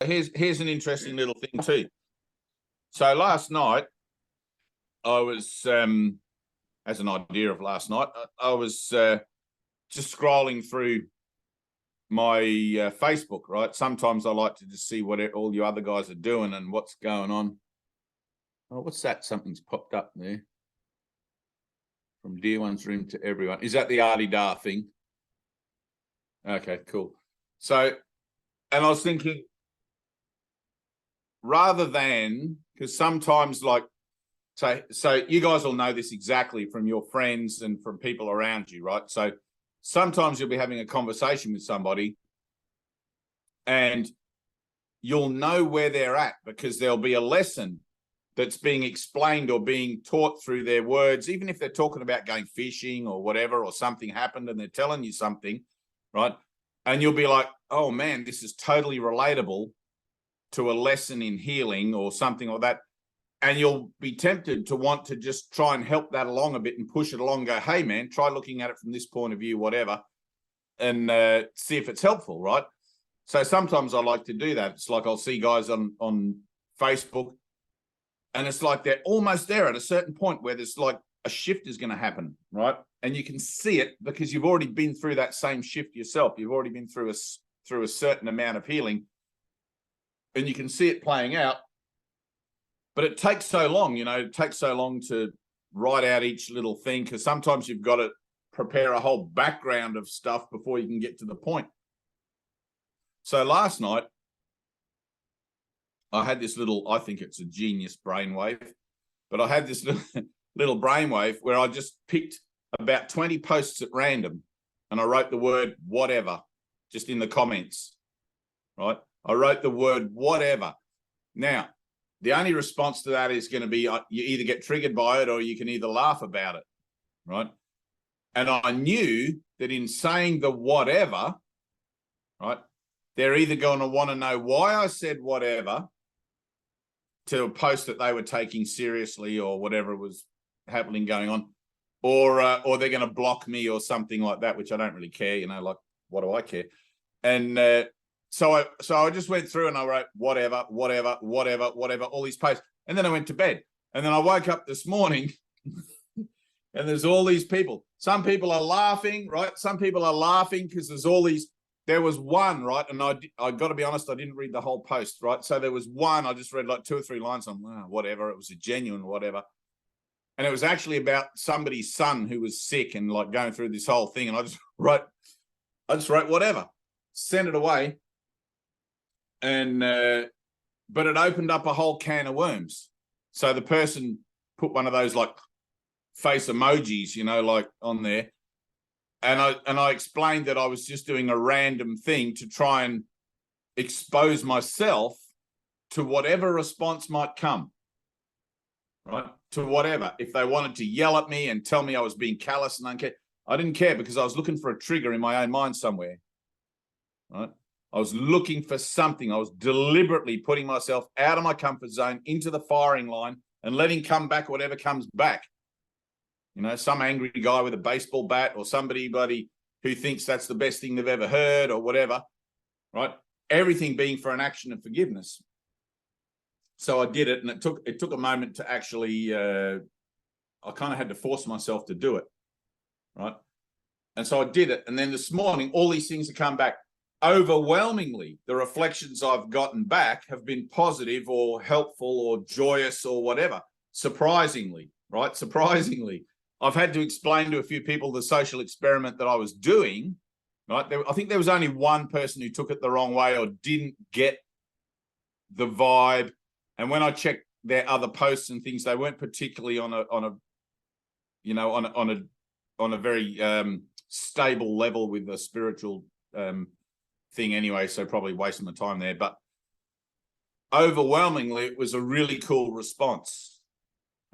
Here's an interesting little thing too. So last night, I was, as an idea of last night, I was just scrolling through my Facebook, right? Sometimes I like to just see what all you other guys are doing and what's going on. Oh, what's that? Something's popped up there. From Dear One's room to everyone. Is that the Adi-Da thing? Okay, cool. So, and I was thinking, rather than, because sometimes like, so you guys will know this exactly from your friends and from people around you, right? So sometimes you'll be having a conversation with somebody and you'll know where they're at because there'll be a lesson that's being explained or being taught through their words, even if they're talking about going fishing or whatever, or something happened and they're telling you something, right? And you'll be like, oh man, this is totally relatable to a lesson in healing or something like that. And you'll be tempted to want to just try and help that along a bit and push it along and go, hey man, try looking at it from this point of view, whatever, and see if it's helpful, right? So sometimes I like to do that. It's like I'll see guys on Facebook and it's like they're almost there at a certain point where there's like a shift is going to happen, right? And you can see it because you've already been through that same shift yourself. You've already been through a certain amount of healing and you can see it playing out. But it takes so long, it takes so long to write out each little thing because sometimes you've got to prepare a whole background of stuff before you can get to the point. So last night, I had this little, I think it's a genius brainwave, but I had this little brainwave where I just picked about 20 posts at random and I wrote the word whatever just in the comments, right? I wrote the word whatever. Now, the only response to that is going to be you either get triggered by it or you can either laugh about it, right? And I knew that in saying the whatever, right, they're either going to want to know why I said whatever to a post that they were taking seriously or whatever was happening going on, or they're going to block me or something like that, which I don't really care, like, what do I care? And so I just went through and I wrote whatever, all these posts. And then I went to bed. And then I woke up this morning and there's all these people. Some people are laughing, right? Some people are laughing because there's all these. There was one, right? And I got to be honest, I didn't read the whole post, right? So there was one, I just read like 2 or 3 lines on whatever. It was a genuine whatever. And it was actually about somebody's son who was sick and like going through this whole thing. And I just wrote whatever, sent it away. And but it opened up a whole can of worms. So the person put one of those like face emojis, like on there. And I explained that I was just doing a random thing to try and expose myself to whatever response might come, right? To whatever. If they wanted to yell at me and tell me I was being callous and uncaring, I didn't care because I was looking for a trigger in my own mind somewhere, right? I was looking for something. I was deliberately putting myself out of my comfort zone into the firing line and letting come back whatever comes back. Some angry guy with a baseball bat or somebody who thinks that's the best thing they've ever heard or whatever, right? Everything being for an action of forgiveness. So I did it, and it took a moment to actually, I kind of had to force myself to do it, right? And so I did it. And then this morning, all these things have come back. Overwhelmingly, the reflections I've gotten back have been positive or helpful or joyous or whatever. Surprisingly, right? Surprisingly. I've had to explain to a few people the social experiment that I was doing, right? I think there was only one person who took it the wrong way or didn't get the vibe. And when I checked their other posts and things, they weren't particularly on a very stable level with a spiritual thing anyway. So probably wasting my time there. But overwhelmingly, it was a really cool response.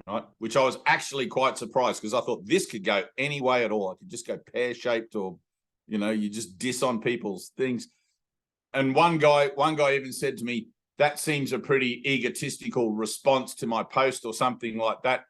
Right, which I was actually quite surprised because I thought this could go any way at all. I could just go pear-shaped or, you just diss on people's things. And one guy even said to me, that seems a pretty egotistical response to my post or something like that.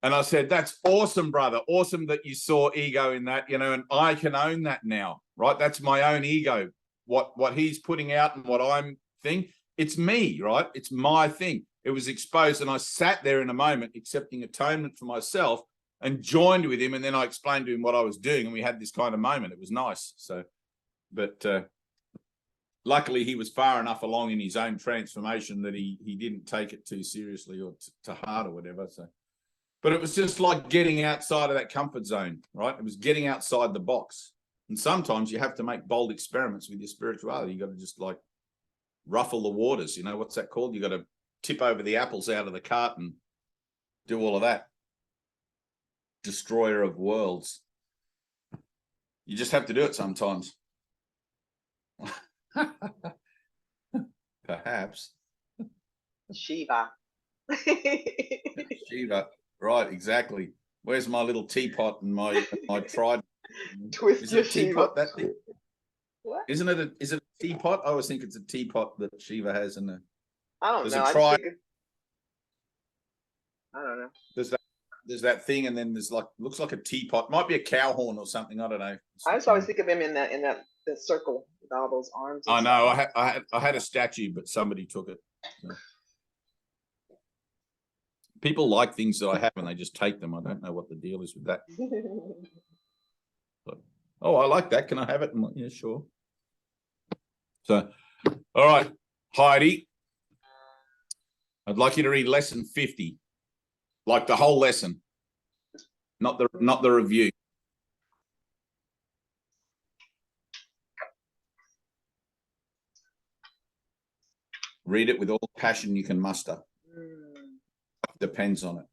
And I said, that's awesome, brother. Awesome that you saw ego in that, and I can own that now, right? That's my own ego. What he's putting out and what I'm thinking, it's me, right? It's my thing. It was exposed, and I sat there in a moment accepting atonement for myself and joined with him. And then I explained to him what I was doing, and we had this kind of moment. It was nice. So, but luckily he was far enough along in his own transformation that he didn't take it too seriously or to heart or whatever. So, but it was just like getting outside of that comfort zone, right? It was getting outside the box. And sometimes you have to make bold experiments with your spirituality. You got to just like ruffle the waters. You know, what's that called? You got to tip over the apples out of the cart and do all of that. Destroyer of worlds. You just have to do it sometimes. Perhaps. Shiva. Shiva. Right, exactly. Where's my little teapot and my trident? Twist Is your it a teapot, Shiva. that thing? What? Isn't it is it a teapot? I always think it's a teapot that Shiva has in the I don't know. I don't know. There's that thing, and then there's like, looks like a teapot. Might be a cow horn or something. I don't know. I just always think of him in that circle with all those arms. I know. I had a statue, but somebody took it. So. People like things that I have, and they just take them. I don't know what the deal is with that. But, oh, I like that. Can I have it? Yeah, sure. So, all right, Heidi, I'd like you to read lesson 50, like the whole lesson, not the review. Read it with all the passion you can muster. Depends on it.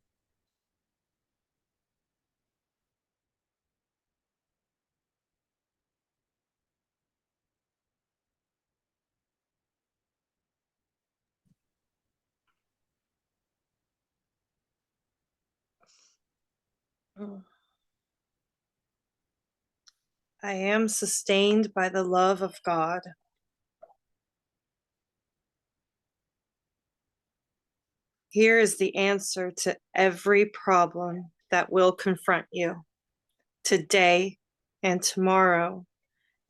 I am sustained by the love of God. Here is the answer to every problem that will confront you today and tomorrow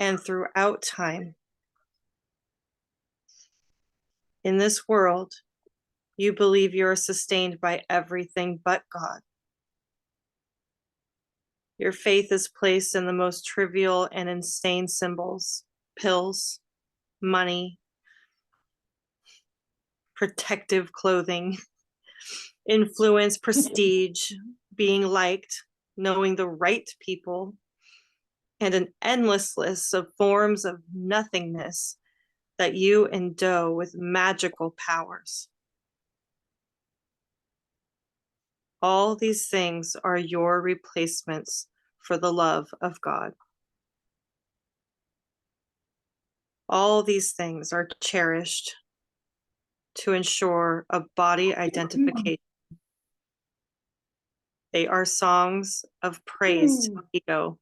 and throughout time. In this world, you believe you are sustained by everything but God. Your faith is placed in the most trivial and insane symbols, pills, money, protective clothing, influence, prestige, being liked, knowing the right people, and an endless list of forms of nothingness that you endow with magical powers. All these things are your replacements for the love of God. All these things are cherished to ensure a body identification. They are songs of praise to ego.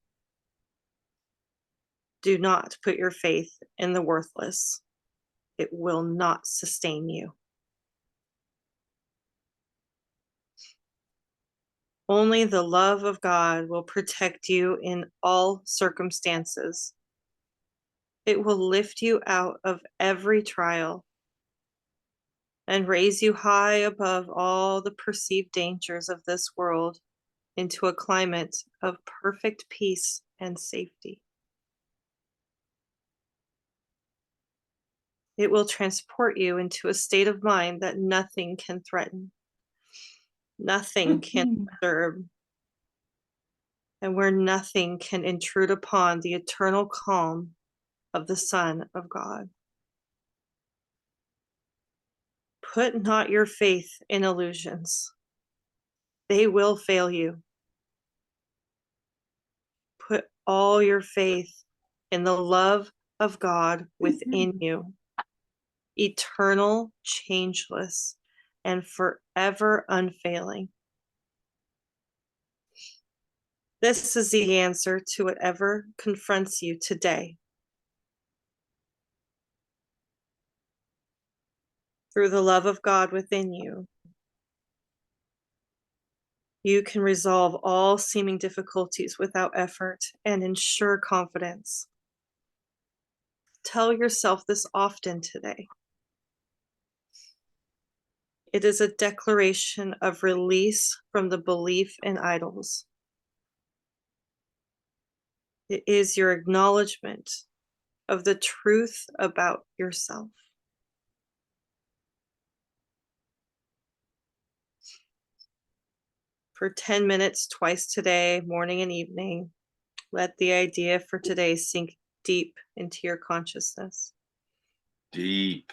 Do not put your faith in the worthless. It will not sustain you. Only the love of God will protect you in all circumstances. It will lift you out of every trial and raise you high above all the perceived dangers of this world into a climate of perfect peace and safety. It will transport you into a state of mind that nothing can threaten, nothing can disturb, and where nothing can intrude upon the eternal calm of the Son of God. Put not your faith in illusions. They will fail you. Put all your faith in the love of God within you, eternal, changeless, and forever unfailing. This is the answer to whatever confronts you today. Through the love of God within you, you can resolve all seeming difficulties without effort and ensure confidence. Tell yourself this often today. It is a declaration of release from the belief in idols. It is your acknowledgement of the truth about yourself. For 10 minutes twice today, morning and evening, let the idea for today sink deep into your consciousness. Deep.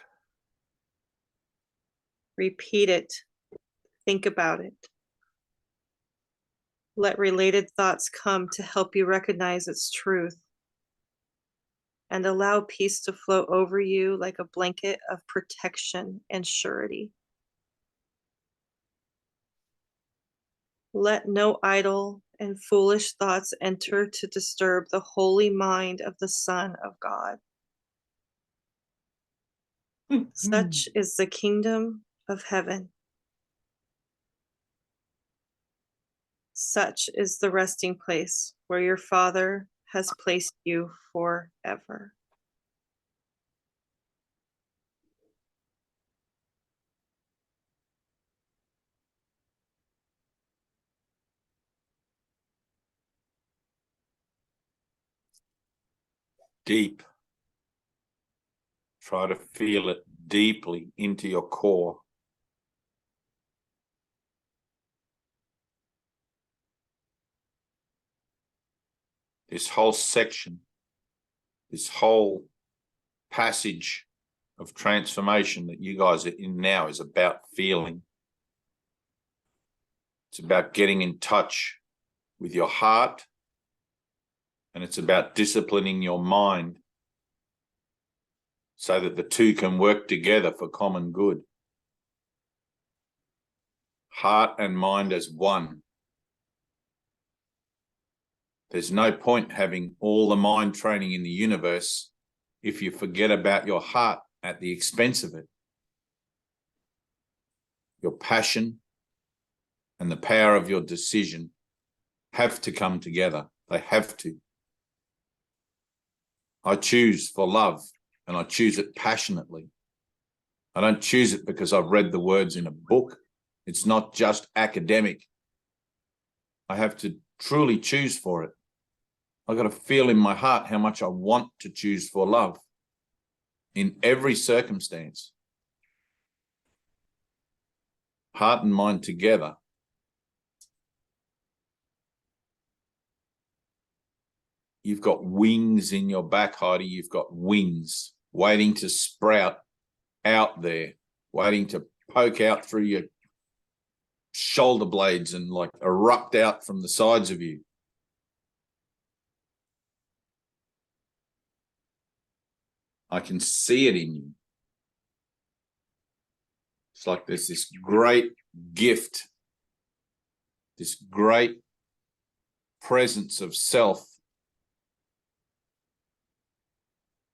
Repeat it. Think about it. Let related thoughts come to help you recognize its truth, and allow peace to flow over you like a blanket of protection and surety. Let no idle and foolish thoughts enter to disturb the holy mind of the Son of God. Such is the kingdom of heaven. Such is the resting place where your Father has placed you forever. Deep. Try to feel it deeply into your core. This whole section, this whole passage of transformation that you guys are in now is about feeling. It's about getting in touch with your heart, and it's about disciplining your mind so that the two can work together for common good. Heart and mind as one. There's no point having all the mind training in the universe if you forget about your heart at the expense of it. Your passion and the power of your decision have to come together. They have to. I choose for love, and I choose it passionately. I don't choose it because I've read the words in a book. It's not just academic. I have to truly choose for it. I've got to feel in my heart how much I want to choose for love in every circumstance. Heart and mind together. You've got wings in your back, Heidi. You've got wings waiting to sprout out there, waiting to poke out through your shoulder blades and like erupt out from the sides of you. I can see it in you. It's like there's this great gift, this great presence of self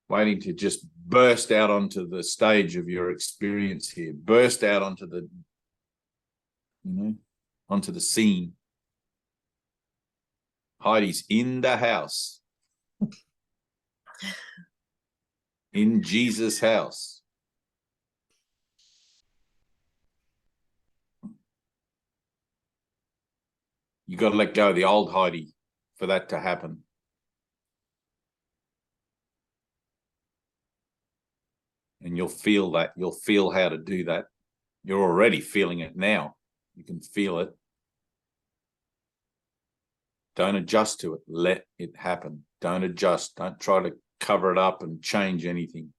waiting to just burst out onto the stage of your experience here, burst out onto the, onto the scene. Heidi's in the house. In Jesus' house. You got to let go of the old Heidi for that to happen. And you'll feel that. You'll feel how to do that. You're already feeling it now. You can feel it. Don't adjust to it. Let it happen. Don't adjust. Don't try to cover it up and change anything.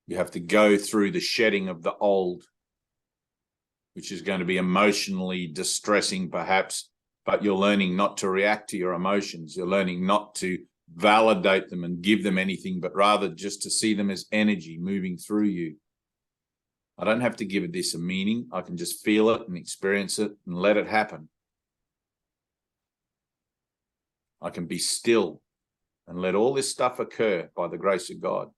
You have to go through the shedding of the old, which is going to be emotionally distressing perhaps, but you're learning not to react to your emotions. You're learning not to validate them and give them anything, but rather just to see them as energy moving through you. I don't have to give this a meaning. I can just feel it and experience it and let it happen. I can be still and let all this stuff occur by the grace of God.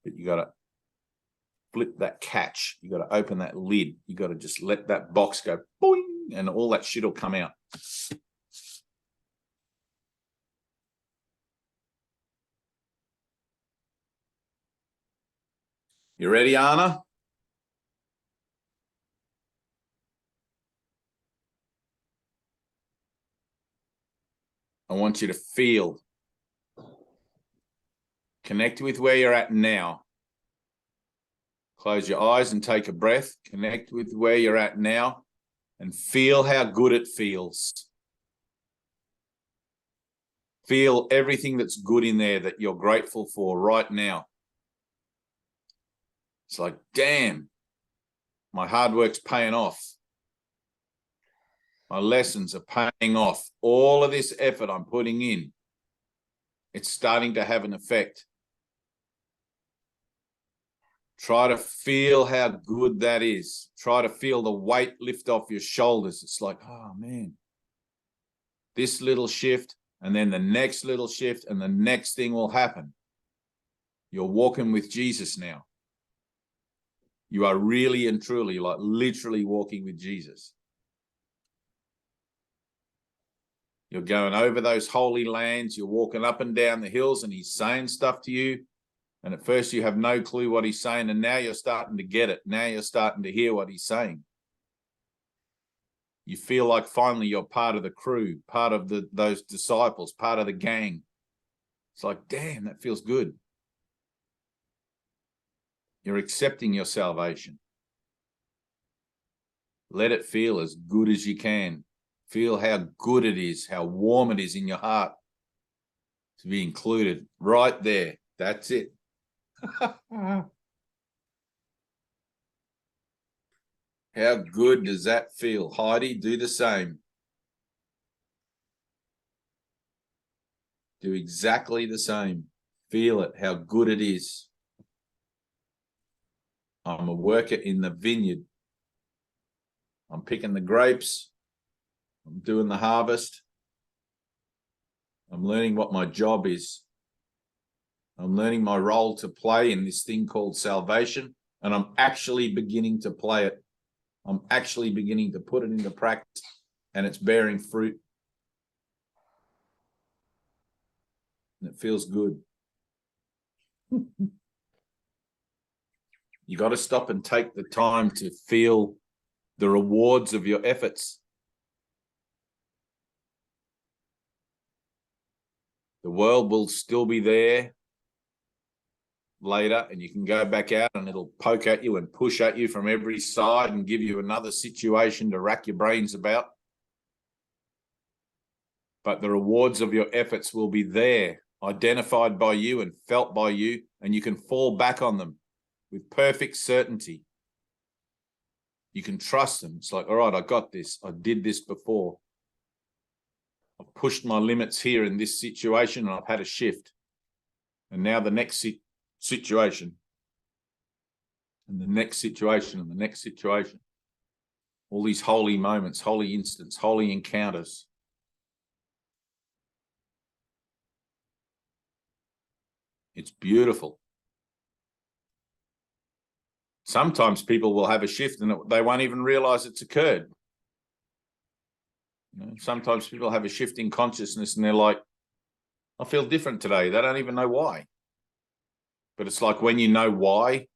But you got to flip that catch. You got to open that lid. You got to just let that box go boing, and all that shit will come out. You ready, Anna? I want you to feel. Connect with where you're at now. Close your eyes and take a breath. Connect with where you're at now and feel how good it feels. Feel everything that's good in there that you're grateful for right now. It's like, damn, my hard work's paying off. My lessons are paying off. All of this effort I'm putting in, it's starting to have an effect. Try to feel how good that is. Try to feel the weight lift off your shoulders. It's like, oh man, this little shift, and then the next little shift, and the next thing will happen. You're walking with Jesus now. You are really and truly, like literally walking with Jesus. You're going over those holy lands. You're walking up and down the hills, and he's saying stuff to you. And at first you have no clue what he's saying, and now you're starting to get it. Now you're starting to hear what he's saying. You feel like finally you're part of the crew, part of those disciples, part of the gang. It's like, damn, that feels good. You're accepting your salvation. Let it feel as good as you can. Feel how good it is, how warm it is in your heart to be included right there. That's it. How good does that feel? Heidi, do the same. Do exactly the same. Feel it, how good it is. I'm a worker in the vineyard. I'm picking the grapes. I'm doing the harvest. I'm learning what my job is. I'm learning my role to play in this thing called salvation, and I'm actually beginning to play it. I'm actually beginning to put it into practice, and it's bearing fruit. And it feels good. You got to stop and take the time to feel the rewards of your efforts. The world will still be there later, and you can go back out and it'll poke at you and push at you from every side and give you another situation to rack your brains about. But the rewards of your efforts will be there, identified by you and felt by you, and you can fall back on them with perfect certainty. You can trust them. It's like, all right, I got this. I did this before. I've pushed my limits here in this situation, and I've had a shift. And now the next situation, and the next situation, and the next situation. All these holy moments, holy instants, holy encounters. It's beautiful. Sometimes people will have a shift and they won't even realize it's occurred. You know, sometimes people have a shift in consciousness and they're like, I feel different today. They don't even know why. But it's like when you know why,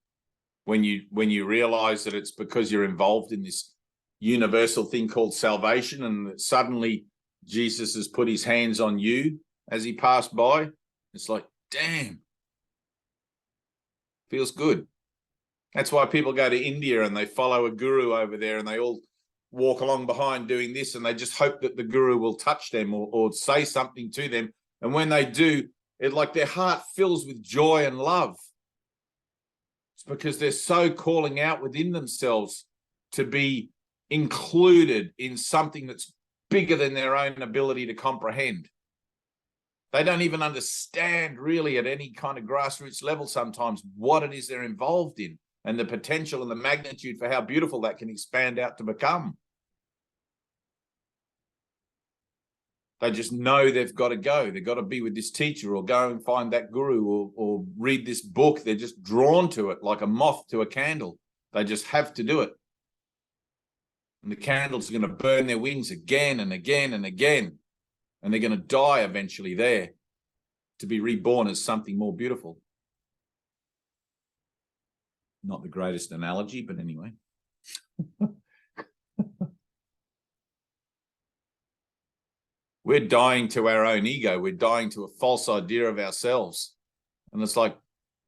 when you realize that it's because you're involved in this universal thing called salvation, and that suddenly Jesus has put his hands on you as he passed by. It's like, damn, feels good. That's why people go to India and they follow a guru over there and they all walk along behind doing this, and they just hope that the guru will touch them or say something to them. And when they do, it like their heart fills with joy and love. It's because they're so calling out within themselves to be included in something that's bigger than their own ability to comprehend. They don't even understand really at any kind of grassroots level sometimes what it is they're involved in, and the potential and the magnitude for how beautiful that can expand out to become. They just know they've got to go. They've got to be with this teacher or go and find that guru or read this book. They're just drawn to it like a moth to a candle. They just have to do it. And the candles are going to burn their wings again and again and again. And they're going to die eventually there to be reborn as something more beautiful. Not the greatest analogy, but anyway. We're dying to our own ego. We're dying to a false idea of ourselves. And it's like,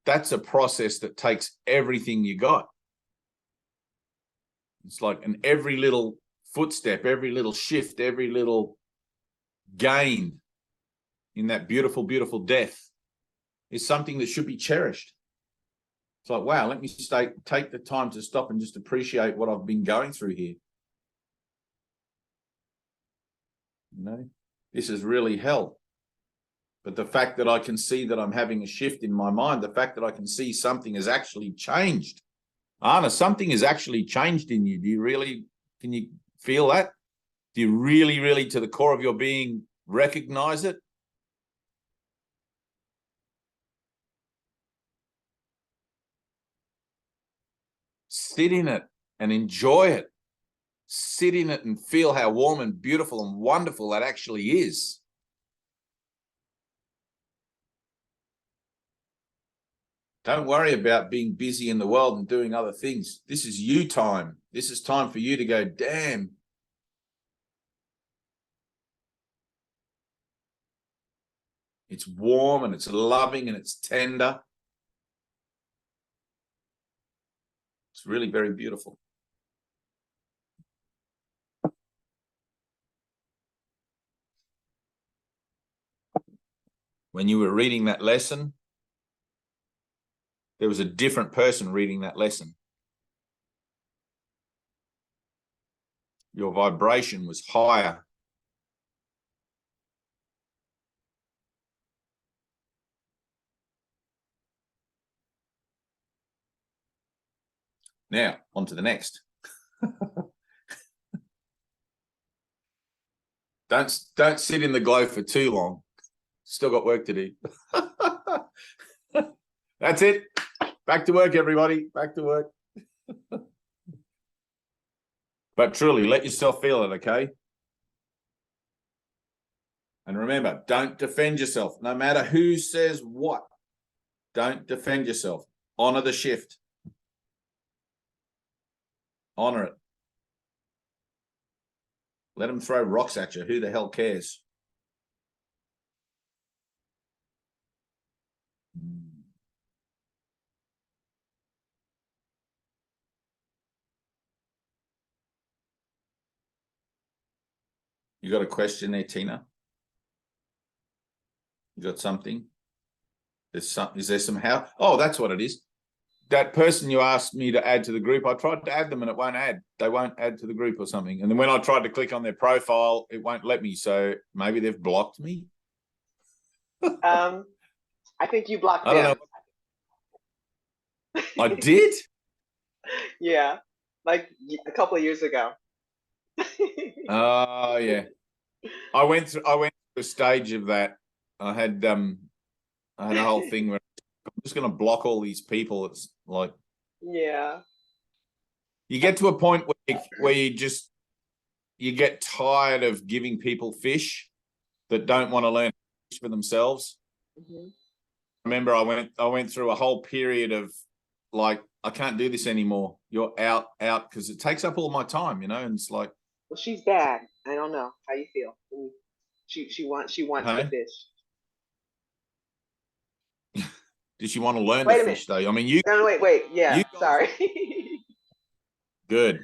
that's a process that takes everything you got. It's like, and every little footstep, every little shift, every little gain in that beautiful, beautiful death is something that should be cherished. It's like, wow, let me take the time to stop and just appreciate what I've been going through here. You know, this is really hell. But the fact that I can see that I'm having a shift in my mind, the fact that I can see something has actually changed. Anna, something has actually changed in you. Can you feel that? Do you really, really, to the core of your being, recognize it? Sit in it and enjoy it. Sit in it and feel how warm and beautiful and wonderful that actually is. Don't worry about being busy in the world and doing other things. This is you time. This is time for you to go, damn. It's warm and it's loving and it's tender. It's really very beautiful. When you were reading that lesson, there was a different person reading that lesson. Your vibration was higher. Now, on to the next. Don't sit in the glow for too long. Still got work to do. That's it. Back to work, everybody. Back to work. But truly, let yourself feel it, okay? And remember, don't defend yourself. No matter who says what, don't defend yourself. Honor the shift. Honor it. Let them throw rocks at you. Who the hell cares? You got a question there, Tina? You got something? Is there some how? Oh, that's what it is. That person you asked me to add to the group, I tried to add them and it won't add. They won't add to the group or something. And then when I tried to click on their profile, it won't let me. So maybe they've blocked me. I think you blocked them. I don't know. I did? Yeah, like a couple of years ago. Oh, yeah. I went through a stage of that. I had a whole thing where I'm just going to block all these people. It's like, yeah, you get to a point where you get tired of giving people fish that don't want to learn fish for themselves. mm-hmm. Remember, I went through a whole period of like, I can't do this anymore. You're out, because it takes up all my time, you know. And it's like, well, she's bad. I don't know how you feel. She wants the fish. Did she want to learn Wait to a fish minute. though? I mean, you. No, wait. Yeah, sorry. Good.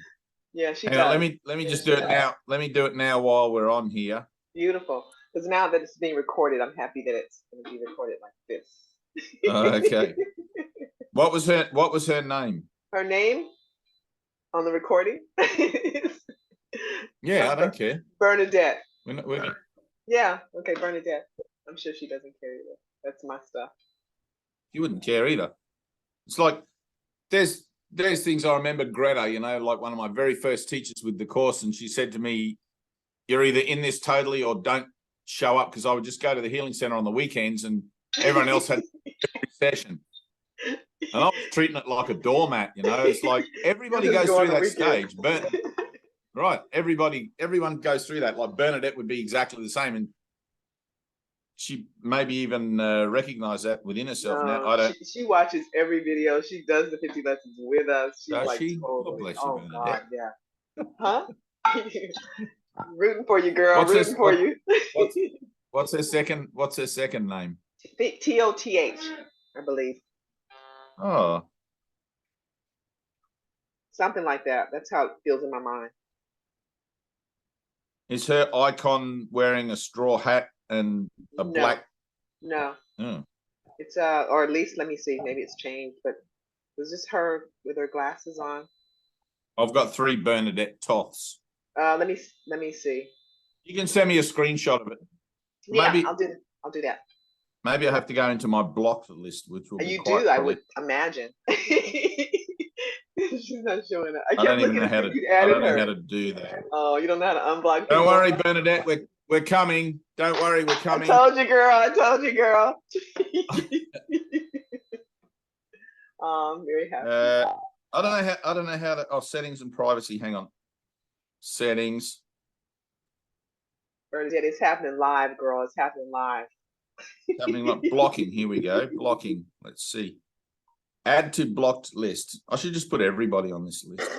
Yeah, she Hang does. on, let me just do it now. Let me do it now while we're on here. Beautiful. Because now that it's being recorded, I'm happy that it's going to be recorded like this. Okay. What was her name? Her name on the recording? Yeah, I don't care. Bernadett. We're Yeah, okay, Bernadett. I'm sure she doesn't care either. That's my stuff. You wouldn't care either. It's like there's things I remember Greta, you know, like one of my very first teachers with the course, and she said to me, you're either in this totally or don't show up, because I would just go to the healing center on the weekends and everyone else had every session. And I was treating it like a doormat, you know. It's like everybody goes through that stage. But right, everyone goes through that. Like Bernadett would be exactly the same. And she maybe even recognize that within herself now. I No, don't. she watches every video. She does the 50 lessons with us. She's Does like she? God totally. bless you, Oh God, Bernadette. yeah. Huh? Rooting for you, girl. What's Rooting her, for you. what's her second? What's her second name? TOTH, I believe. Oh, Something like that. That's how it feels in my mind. is her icon wearing a straw hat and a No. black? No. Oh. It's or at least let me see. Maybe it's changed, but it was just her with her glasses on. I've got 3 Bernadette Toths. Let me see. You can send me a screenshot of it. Yeah, Maybe I'll do that. maybe I have to go into my blocked list, which will be You quite do, I probably. would imagine. She's not showing up. I I kept don't even looking know at how you. to. You I added don't know her. how to do that. Oh, you don't know how to unblock people. Don't worry, Bernadette. We're coming. Don't worry, we're I coming. told you, girl. I told you, girl. I'm very happy. I don't know how to. Oh, settings and privacy. Hang on. Settings. Bernadette, it's happening live, girl. It's happening live. Happening like blocking. Here we go. Blocking. Let's see. Add to blocked list. I should just put everybody on this list.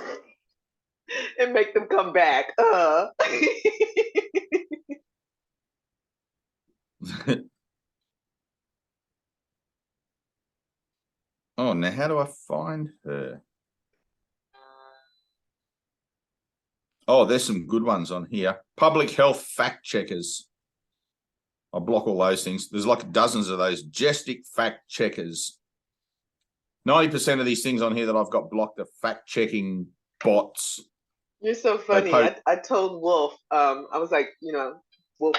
And make them come back. Oh, now how do I find her? Oh, there's some good ones on here. Public health fact checkers. I block all those things. There's like dozens of those. Gestic fact checkers. 90% of these things on here that I've got blocked are fact checking bots. You're so funny. I told Wolf, I was like, Wolf,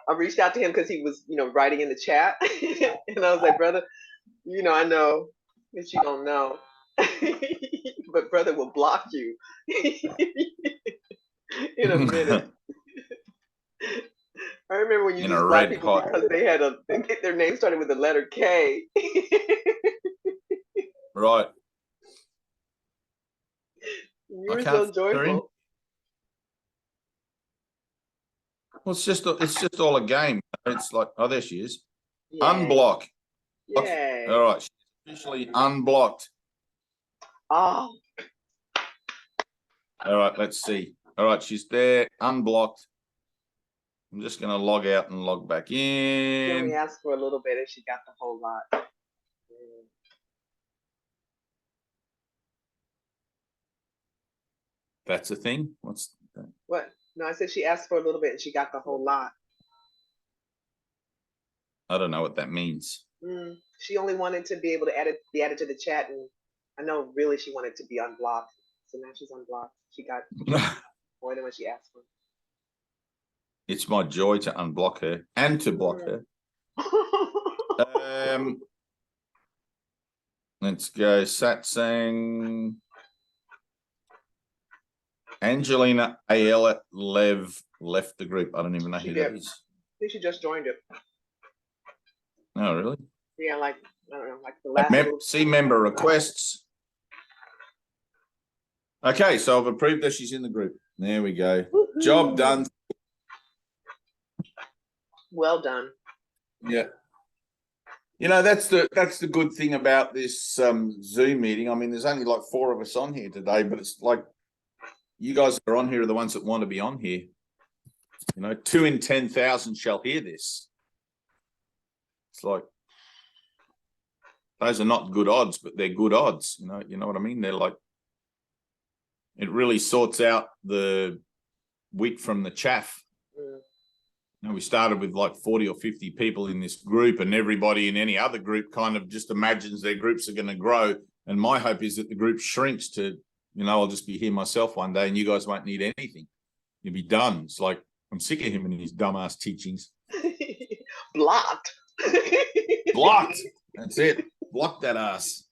I reached out to him because he was, writing in the chat. And I was like, brother, I know that you don't know. But brother will block you in a minute. I remember when you In just a blocked red people hot. because they had their name started with the letter K. Right. You were so joyful. Well, it's just all a game. It's like, oh, there she is. Yay. Unblock. Yay. All right, she's officially unblocked. Oh. All right, let's see. All right, she's there, unblocked. I'm just going to log out and log back She only in. asked for a little bit and she got the whole lot. That's a thing. What's that? What? No, I said she asked for a little bit and she got the whole lot. I don't know what that means. She only wanted to be able to be added to the chat, and I know really she wanted to be unblocked. So now she's unblocked. She got more than what she asked for. It's my joy to unblock her and to block her. Let's go. Satsang. Angelina Ayala Lev left the group. I don't even know who that is. I think she just joined it. Oh, really? Yeah, like, I don't know, like the last see member requests. Okay, so I've approved that she's in the group. There we go. Woo-hoo. Job done. Well done. Yeah. That's the good thing about this Zoom meeting. I mean, there's only like 4 of us on here today, but it's like you guys are on here are the ones that want to be on here. 2 in 10,000 shall hear this. It's like those are not good odds, but they're good odds. You know what I mean? They're like it really sorts out the wheat from the chaff. We started with like 40 or 50 people in this group, and everybody in any other group kind of just imagines their groups are going to grow. And my hope is that the group shrinks to, I'll just be here myself one day and you guys won't need anything. You'll be done. It's like, I'm sick of him and his dumbass teachings. Blocked. Blocked. That's it. Block that ass.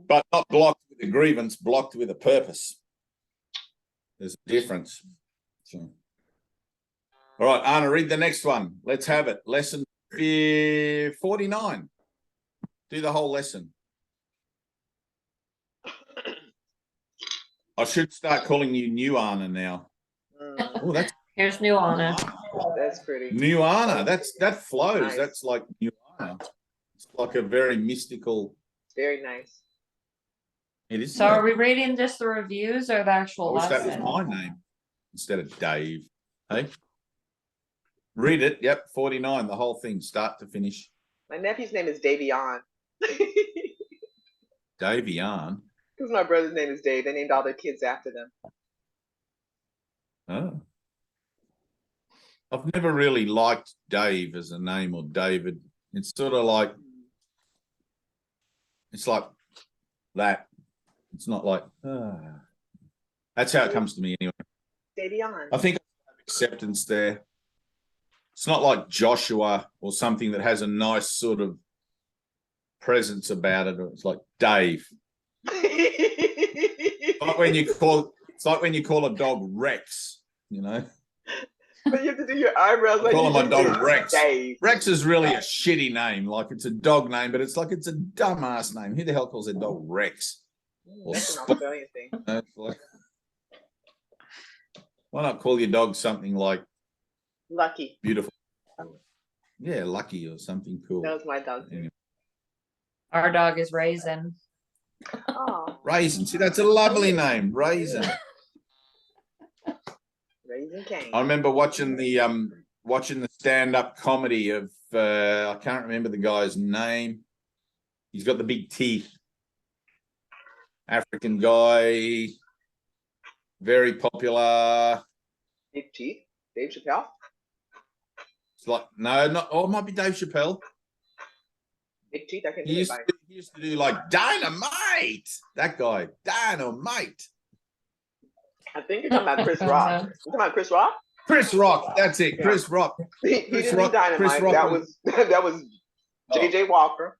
But not blocked with a grievance, blocked with a purpose. There's a difference. So. All right, Anna, read the next one. Let's have it. Lesson 49. Do the whole lesson. I should start calling you New Anna now. Here's New Anna. That's pretty. Nuana. That flows. Nice. That's like Nuana. It's like a very mystical. Very nice. It is. So are we reading just the reviews or the I actual wish that lesson? was my name instead of Dave. Hey, read it. Yep, 49. The whole thing, start to finish. My nephew's name is Davion. Davion. Because my brother's name is Dave. They named all their kids after them. Oh. I've never really liked Dave as a name or David. It's sort of like, it's like that. It's not like, that's how it comes to me anyway. Davion. I think I have acceptance there. It's not like Joshua or something that has a nice sort of presence about it. It's like Dave. It's like when you call a dog Rex, you know. But you have to do your eyebrows like Calling my dog Rex. Dave. Rex is really a shitty name. Like it's a dog name, but it's like it's a dumbass name. Who the hell calls their dog Rex? Or That's an Spot? Australian thing. Like, why not call your dog something like Lucky. beautiful? Yeah, Lucky or something cool. That was my dog. Anyway. Our dog is Raisin. Oh, Raisin. See, that's a lovely name, Raisin. Raising Cane. I remember watching the stand-up comedy of I can't remember the guy's name. He's got the big teeth. African guy, very popular. Big teeth. Dave Chappelle. It's like not. Oh, it might be Dave Chappelle. Big teeth. I can He do it he used to do like Dynamite. That guy, Dynamite. I think you're talking about Chris Rock. You talking about Chris Rock? Chris Rock. That's it. Yeah. Chris Rock. He Chris didn't Rock- do Dynamite. Chris Rock that was- was JJ Walker.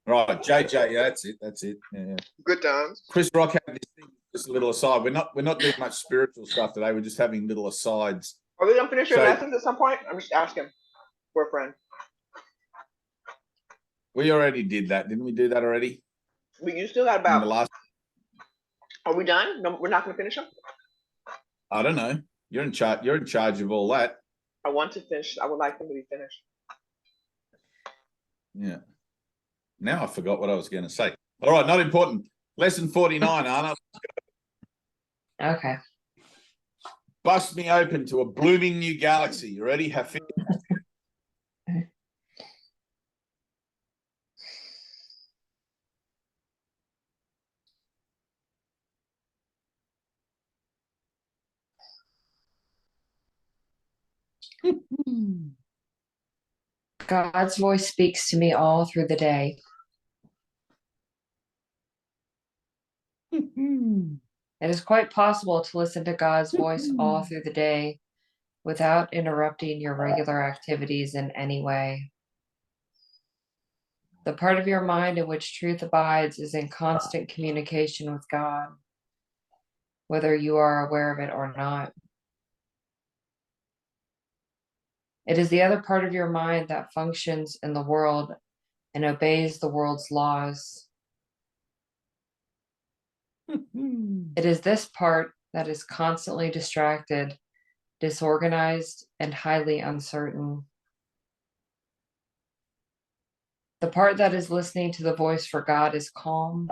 Right, JJ. Yeah, that's it. That's it. Yeah. Good times. Chris Rock had this thing, just a little aside. We're not doing much spiritual stuff today. We're just having little asides. Are we gonna finish your So- lessons at some point? I'm just asking for a friend. We already did that, didn't we? Do that already? You still got In the about. last, Are we done? No, we're not gonna finish them. I don't know. You're in charge. You're in charge of all that. I want to finish. I would like them to be finished. Yeah. Now I forgot what I was going to say. All right, not important. Lesson 49, Anna. Okay. Bust me open to a blooming new galaxy. You ready? Have fun. God's voice speaks to me all through the day. It is quite possible to listen to God's voice all through the day without interrupting your regular activities in any way. The part of your mind in which truth abides is in constant communication with God, whether you are aware of it or not. It is the other part of your mind that functions in the world and obeys the world's laws. It is this part that is constantly distracted, disorganized, and highly uncertain. The part that is listening to the voice for God is calm,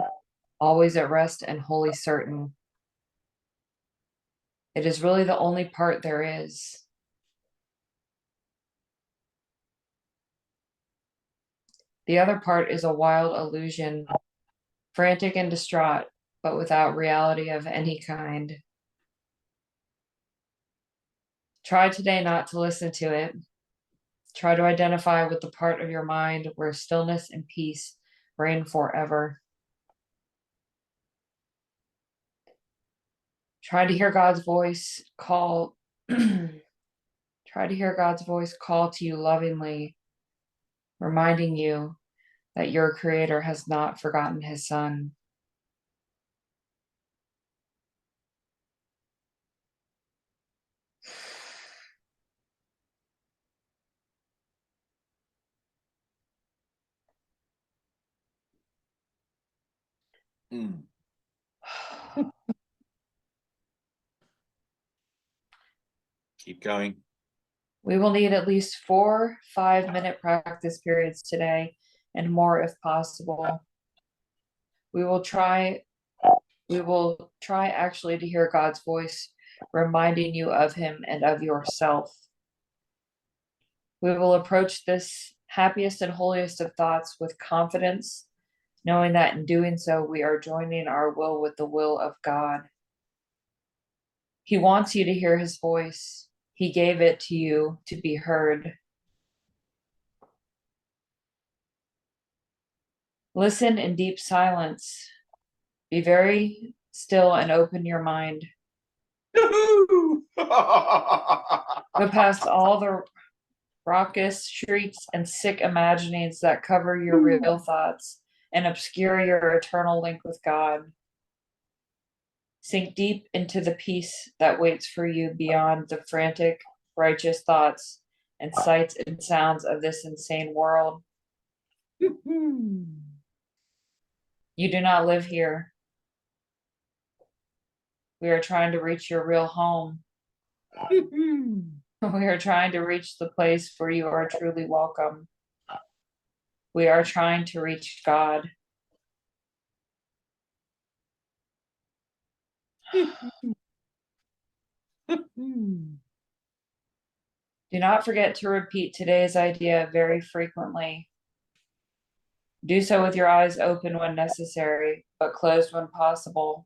always at rest, and wholly certain. It is really the only part there is. The other part is a wild illusion, frantic and distraught, but without reality of any kind. Try today not to listen to it. Try to identify with the part of your mind where stillness and peace reign forever. Try to hear God's voice call. Try to hear God's voice call to you lovingly, reminding you that your Creator has not forgotten His Son. Mm. Keep going. We will need at least 4 5-minute practice periods today and more if possible. We will try actually to hear God's voice reminding you of him and of yourself. We will approach this happiest and holiest of thoughts with confidence, knowing that in doing so, we are joining our will with the will of God. He wants you to hear his voice. He gave it to you to be heard. Listen in deep silence. Be very still and open your mind. Go past all the raucous shrieks and sick imaginings that cover your real thoughts and obscure your eternal link with God. Sink deep into the peace that waits for you beyond the frantic, righteous thoughts and sights and sounds of this insane world. You do not live here. We are trying to reach your real home. We are trying to reach the place where you are truly welcome. We are trying to reach God. Do not forget to repeat today's idea very frequently. Do so with your eyes open when necessary, but closed when possible.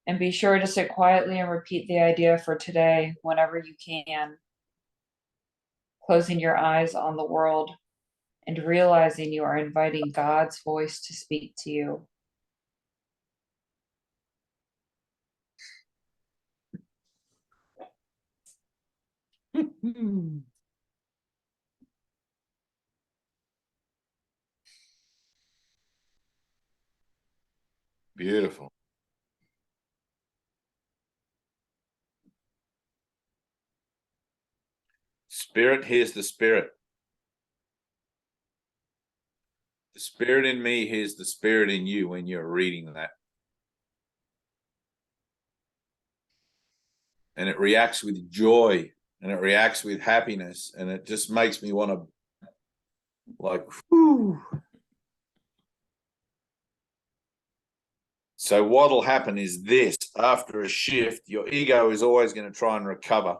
And be sure to sit quietly and repeat the idea for today whenever you can, closing your eyes on the world and realizing you are inviting God's voice to speak to you. Beautiful. Spirit hears the spirit. The spirit in me hears the spirit in you when you're reading that. And it reacts with joy and it reacts with happiness. And it just makes me want to like, whew. So what'll happen is this: after a shift, your ego is always going to try and recover,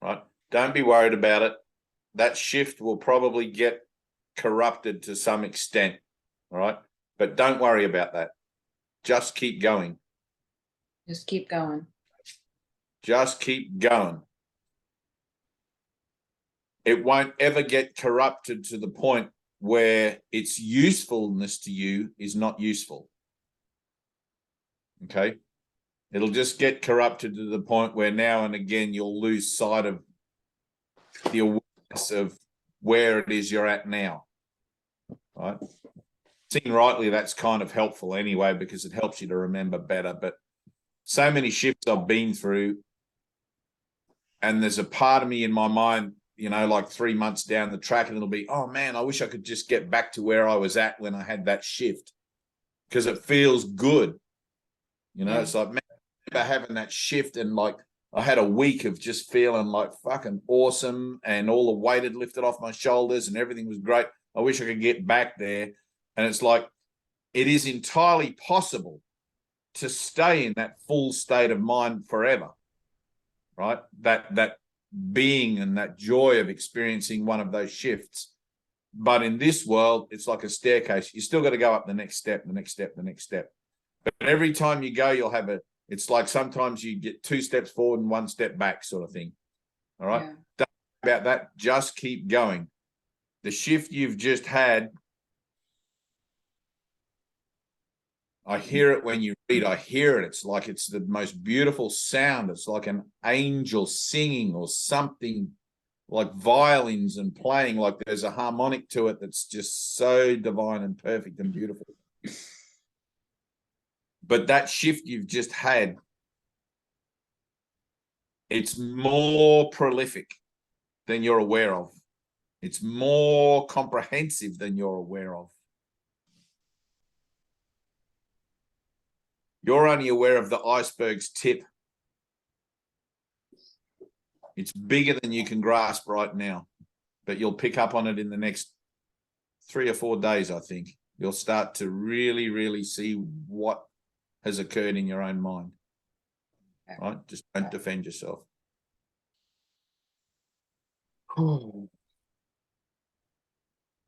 right? Don't be worried about it. That shift will probably get corrupted to some extent, all right? But don't worry about that. Just keep going. Just keep going. Just keep going. It won't ever get corrupted to the point where its usefulness to you is not useful. Okay? It'll just get corrupted to the point where now and again you'll lose sight of the awareness of where it is you're at now. Right? Seen rightly, that's kind of helpful anyway, because it helps you to remember better. But so many shifts I've been through, and there's a part of me in my mind, you know, like 3 months down the track, and it'll be, oh man, I wish I could just get back to where I was at when I had that shift, because it feels good. You know, It's like, man, I remember having that shift, and like I had a week of just feeling like fucking awesome, and all the weight had lifted off my shoulders and everything was great. I wish I could get back there. And it's like, it is entirely possible to stay in that full state of mind forever, right? That being and that joy of experiencing one of those shifts. But in this world, it's like a staircase. You still got to go up the next step, the next step, the next step. But every time you go, you'll have it's like sometimes you get 2 steps forward and 1 step back sort of thing. All right. Yeah. Don't worry about that. Just keep going. The shift you've just had, I hear it when you read. I hear it. It's like it's the most beautiful sound. It's like an angel singing or something, like violins and playing, like there's a harmonic to it that's just so divine and perfect and beautiful. But that shift you've just had, it's more prolific than you're aware of. It's more comprehensive than you're aware of. You're only aware of the iceberg's tip. It's bigger than you can grasp right now, but you'll pick up on it in the next 3 or 4 days, I think. You'll start to really, really see what has occurred in your own mind. Right? Just don't defend yourself.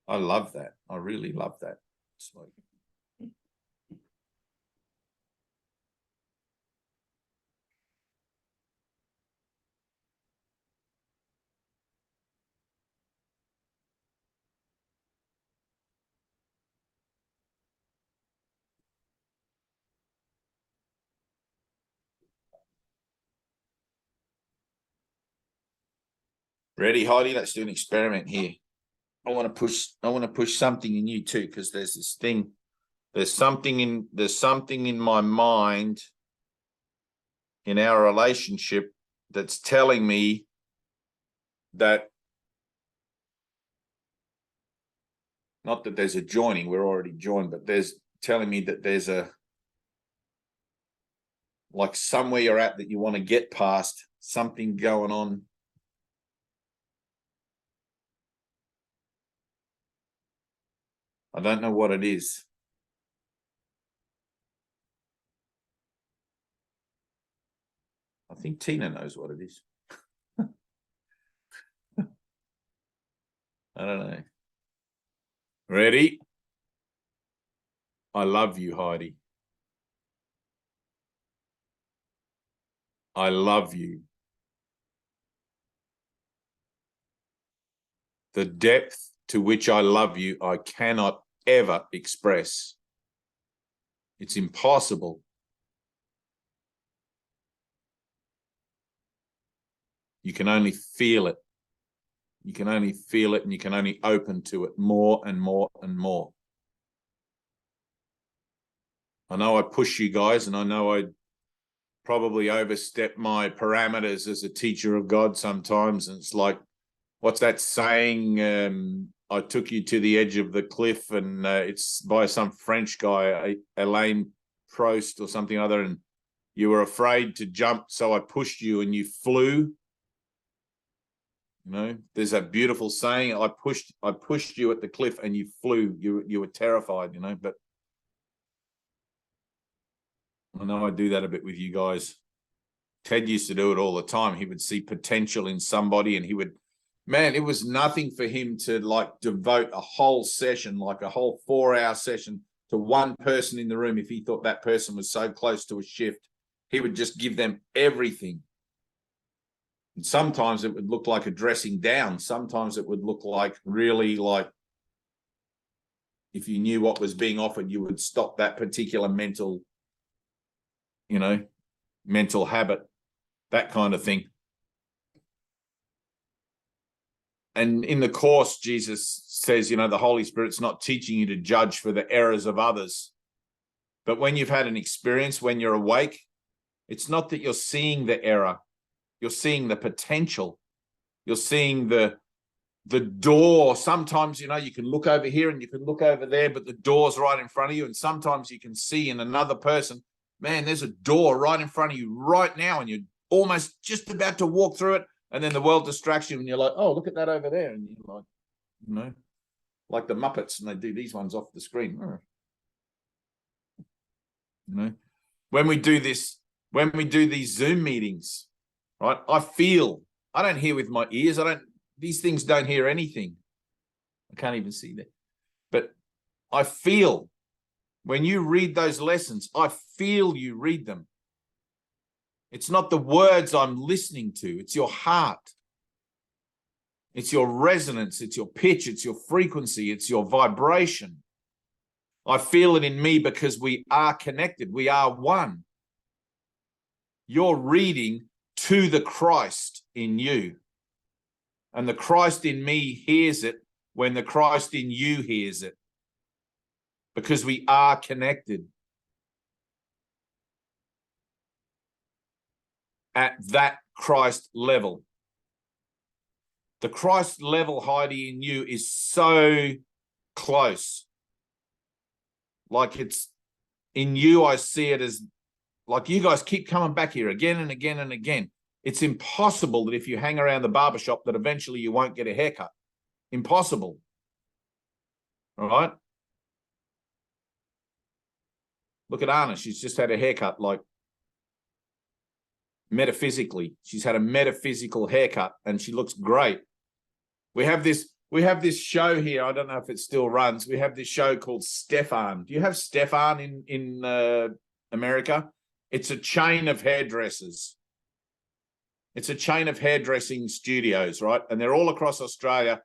I love that. I really love that. Smoke. Ready, Heidi? Let's do an experiment here. I want to push something in you too, because there's this thing. There's something in my mind in our relationship that's telling me that, not that there's a joining, we're already joined, but there's telling me that there's a, like somewhere you're at that you want to get past, something going on. I don't know what it is. I think Tina knows what it is. I don't know. Ready? I love you, Heidi. I love you. The depth to which I love you, I cannot ever express. It's impossible. You can only feel it. You can only feel it, and you can only open to it more and more and more. I know I push you guys, and I know I probably overstep my parameters as a teacher of God sometimes. And it's like, what's that saying? I took you to the edge of the cliff, and it's by some French guy, Alain Prost or something other, and you were afraid to jump, so I pushed you and you flew. You know, there's that beautiful saying, I pushed you at the cliff and you flew. You were terrified, you know, but I know I do that a bit with you guys. Ted used to do it all the time. He would see potential in somebody, and he would, man, it was nothing for him to like devote a whole session, like a whole 4-hour session to one person in the room. If he thought that person was so close to a shift, he would just give them everything. And sometimes it would look like a dressing down. Sometimes it would look like really like, if you knew what was being offered, you would stop that particular mental, you know, mental habit, that kind of thing. And in the Course, Jesus says, you know, the Holy Spirit's not teaching you to judge for the errors of others. But when you've had an experience, when you're awake, it's not that you're seeing the error. You're seeing the potential. You're seeing the door. Sometimes, you know, you can look over here and you can look over there, but the door's right in front of you. And sometimes you can see in another person, man, there's a door right in front of you right now, and you're almost just about to walk through it. And then the world distracts you, and you're like, oh, look at that over there. And you're like, you know, like the Muppets, and they do these ones off the screen. You know, when we do these Zoom meetings, right? I don't hear with my ears. These things don't hear anything. I can't even see that. But I feel when you read those lessons, I feel you read them. It's not the words I'm listening to. It's your heart. It's your resonance. It's your pitch. It's your frequency. It's your vibration. I feel it in me because we are connected. We are one. You're reading to the Christ in you. And the Christ in me hears it when the Christ in you hears it. Because we are connected. At that Christ level. The Christ level, Heidi, in you is so close. Like it's in you, I see it as like you guys keep coming back here again and again and again. It's impossible that if you hang around the barbershop that eventually you won't get a haircut. Impossible. All right? Look at Anna. She's just had a haircut, like metaphysically. She's had a metaphysical haircut and she looks great. We have this show here. I don't know if it still runs. We have this show called Stefan. Do you have Stefan in America? It's a chain of hairdressers. It's a chain of hairdressing studios, right? And they're all across Australia.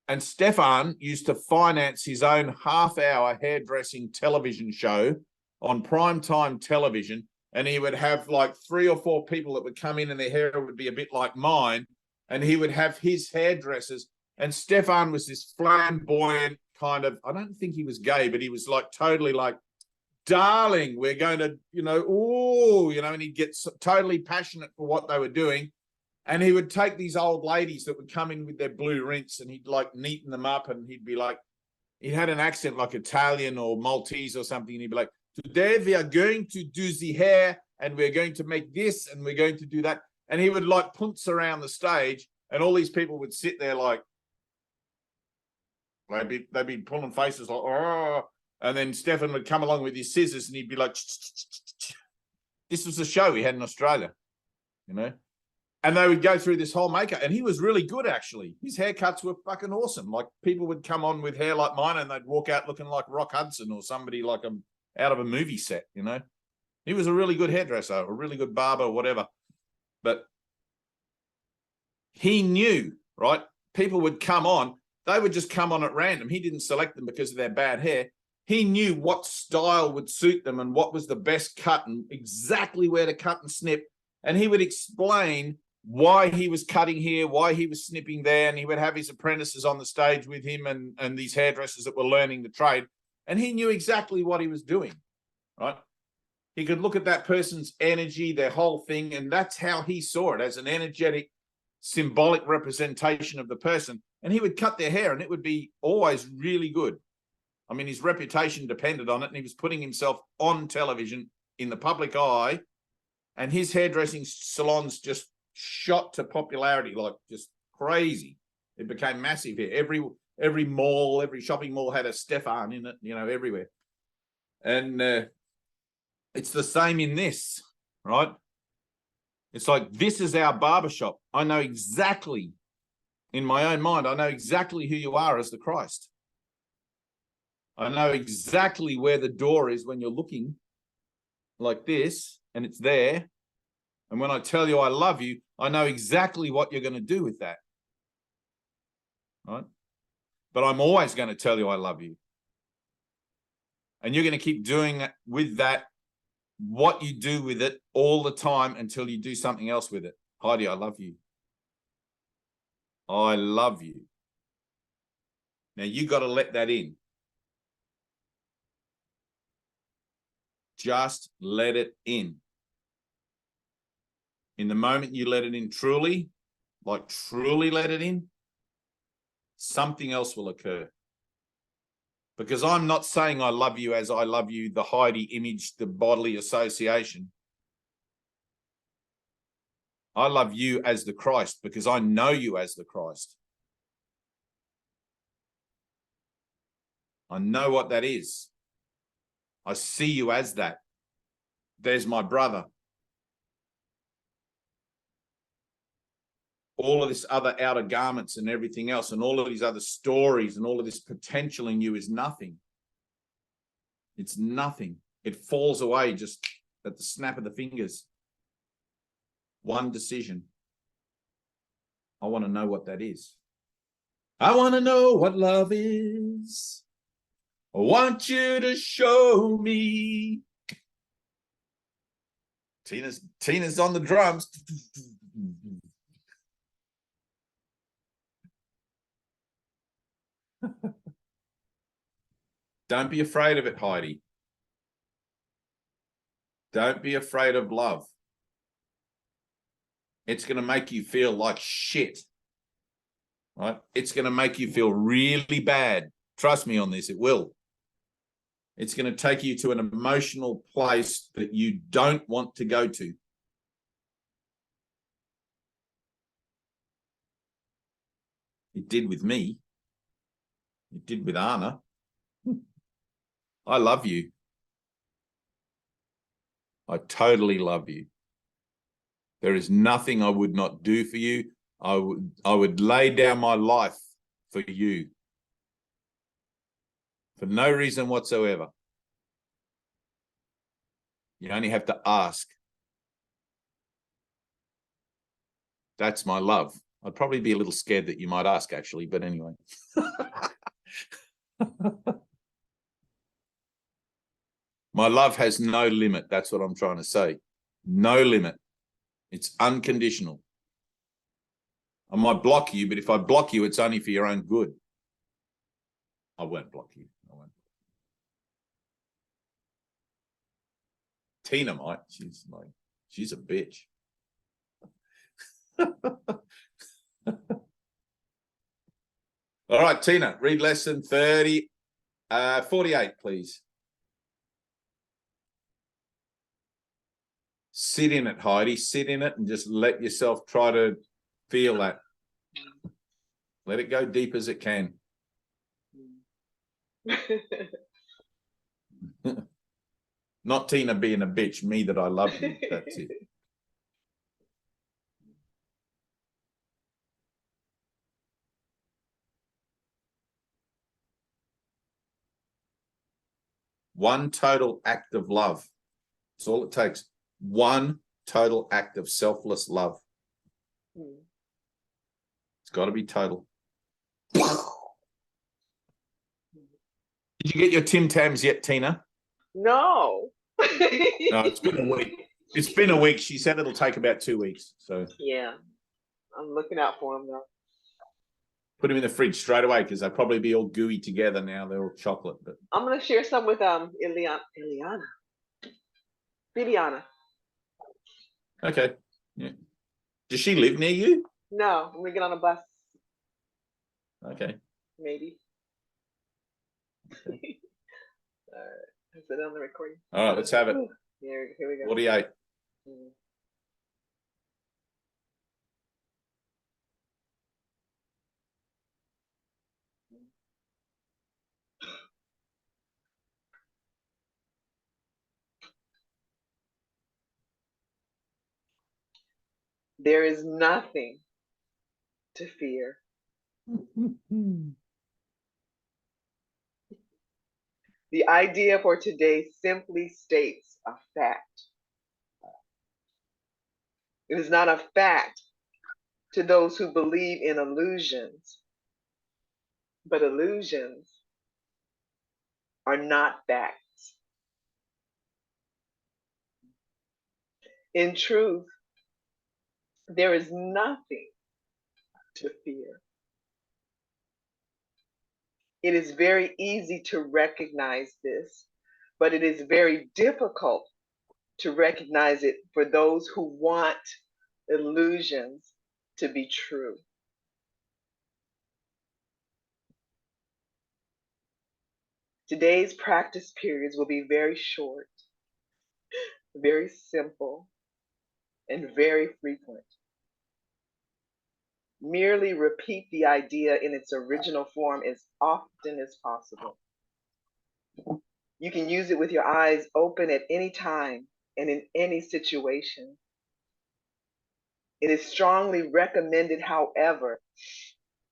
And Stefan used to finance his own half-hour hairdressing television show on primetime television. And he would have like 3 or 4 people that would come in and their hair would be a bit like mine. And he would have his hairdressers. And Stefan was this flamboyant kind of, I don't think he was gay, but he was like totally like, darling, we're going to, and he'd get totally passionate for what they were doing. And he would take these old ladies that would come in with their blue rinse and he'd like neaten them up and he'd be like, he had an accent like Italian or Maltese or something. And he'd be like, today we are going to do the hair and we're going to make this and we're going to do that. And he would like punts around the stage and all these people would sit there like, they'd be pulling faces like, oh. And then Stefan would come along with his scissors and he'd be like, this was the show he had in Australia, And they would go through this whole makeup. And he was really good, actually. His haircuts were fucking awesome. Like, people would come on with hair like mine and they'd walk out looking like Rock Hudson or somebody like out of a movie set, He was a really good hairdresser, a really good barber, or whatever. But he knew, right? People would come on. They would just come on at random. He didn't select them because of their bad hair. He knew what style would suit them and what was the best cut and exactly where to cut and snip. And he would explain why he was cutting here, why he was snipping there. And he would have his apprentices on the stage with him and these hairdressers that were learning the trade. And he knew exactly what he was doing, right? He could look at that person's energy, their whole thing. And that's how he saw it, as an energetic, symbolic representation of the person. And he would cut their hair and it would be always really good. I mean, his reputation depended on it, and he was putting himself on television in the public eye, and his hairdressing salons just shot to popularity like just crazy. It became massive here. Every mall, every shopping mall had a Stefan in it, everywhere. And it's the same in this, right? It's like, this is our barbershop. I know exactly, in my own mind, I know exactly who you are as the Christ. I know exactly where the door is when you're looking like this and it's there. And when I tell you I love you, I know exactly what you're going to do with that. Right? But I'm always going to tell you I love you. And you're going to keep doing with that what you do with it all the time until you do something else with it. Heidi, I love you. I love you. Now you got to let that in. Just let it in. In the moment you let it in truly, like truly let it in, something else will occur. Because I'm not saying I love you as I love you, the Heidi image, the bodily association. I love you as the Christ because I know you as the Christ. I know what that is. I see you as that. There's my brother. All of this other outer garments and everything else and all of these other stories and all of this potential in you is nothing. It's nothing. It falls away just at the snap of the fingers. One decision. I want to know what that is. I want to know what love is. I want you to show me. Tina's on the drums. Don't be afraid of it, Heidi. Don't be afraid of love. It's going to make you feel like shit. Right? It's going to make you feel really bad. Trust me on this, it will. It's going to take you to an emotional place that you don't want to go to. It did with me. It did with Anna. I love you. I totally love you. There is nothing I would not do for you. I would lay down my life for you. For no reason whatsoever. You only have to ask. That's my love. I'd probably be a little scared that you might ask, actually, but anyway. My love has no limit. That's what I'm trying to say. No limit. It's unconditional. I might block you, but if I block you, it's only for your own good. I won't block you. I won't. Tina might. She's a bitch. All right, Tina, read lesson 48, please. Sit in it, Heidi. Sit in it and just let yourself try to feel that. Let it go deep as it can. Not Tina being a bitch, me that I love you. That's it. One total act of love. That's all it takes. One total act of selfless love. It's got to be total. Did you get your Tim Tams yet, Tina? No. No, it's been a week. It's been a week. She said it'll take about 2 weeks. So yeah, I'm looking out for them though. Put them in the fridge straight away because they'll probably be all gooey together now. They're all chocolate. But I'm gonna share some with Bibiana. okay. Yeah. Does she live near you? No, I'm gonna get on a bus. Okay. Maybe. Okay. All right. Is it on the recording? All right, let's have it. Here we go. 48. There is nothing to fear. The idea for today simply states a fact. It is not a fact to those who believe in illusions, but illusions are not facts. In truth, there is nothing to fear. It is very easy to recognize this, but it is very difficult to recognize it for those who want illusions to be true. Today's practice periods will be very short, very simple, and very frequent. Merely repeat the idea in its original form as often as possible. You can use it with your eyes open at any time and in any situation. It is strongly recommended, however,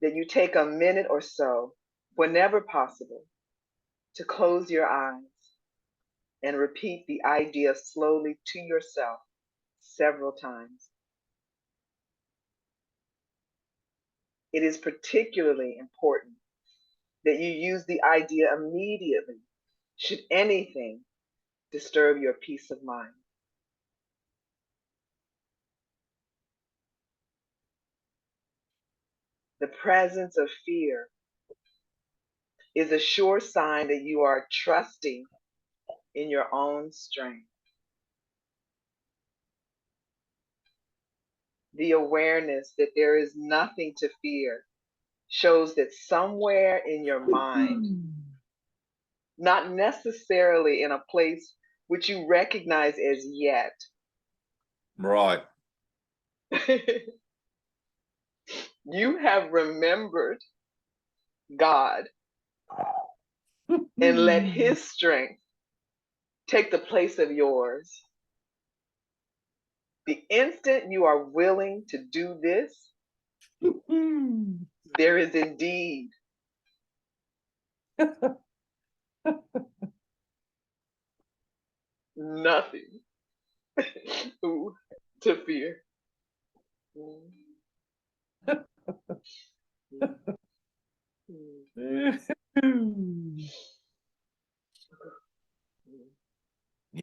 that you take a minute or so, whenever possible, to close your eyes and repeat the idea slowly to yourself several times. It is particularly important that you use the idea immediately should anything disturb your peace of mind. The presence of fear is a sure sign that you are trusting in your own strength. The awareness that there is nothing to fear shows that somewhere in your mind, not necessarily in a place which you recognize as yet, Right. You have remembered God and let his strength take the place of yours. The instant you are willing to do this, there is indeed nothing to fear.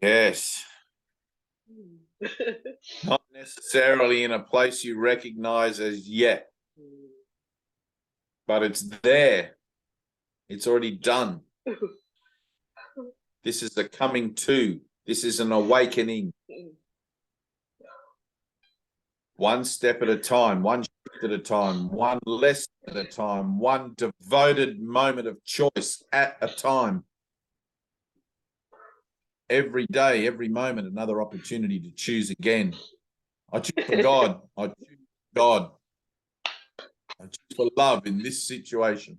Yes. Not necessarily in a place you recognize as yet, but it's there. It's already done. This is the coming to. This is an awakening. One step at a time, one shift at a time, one lesson at a time, one devoted moment of choice at a time. Every day, every moment, another opportunity to choose again. I choose for God. I choose for God. I choose for love in this situation.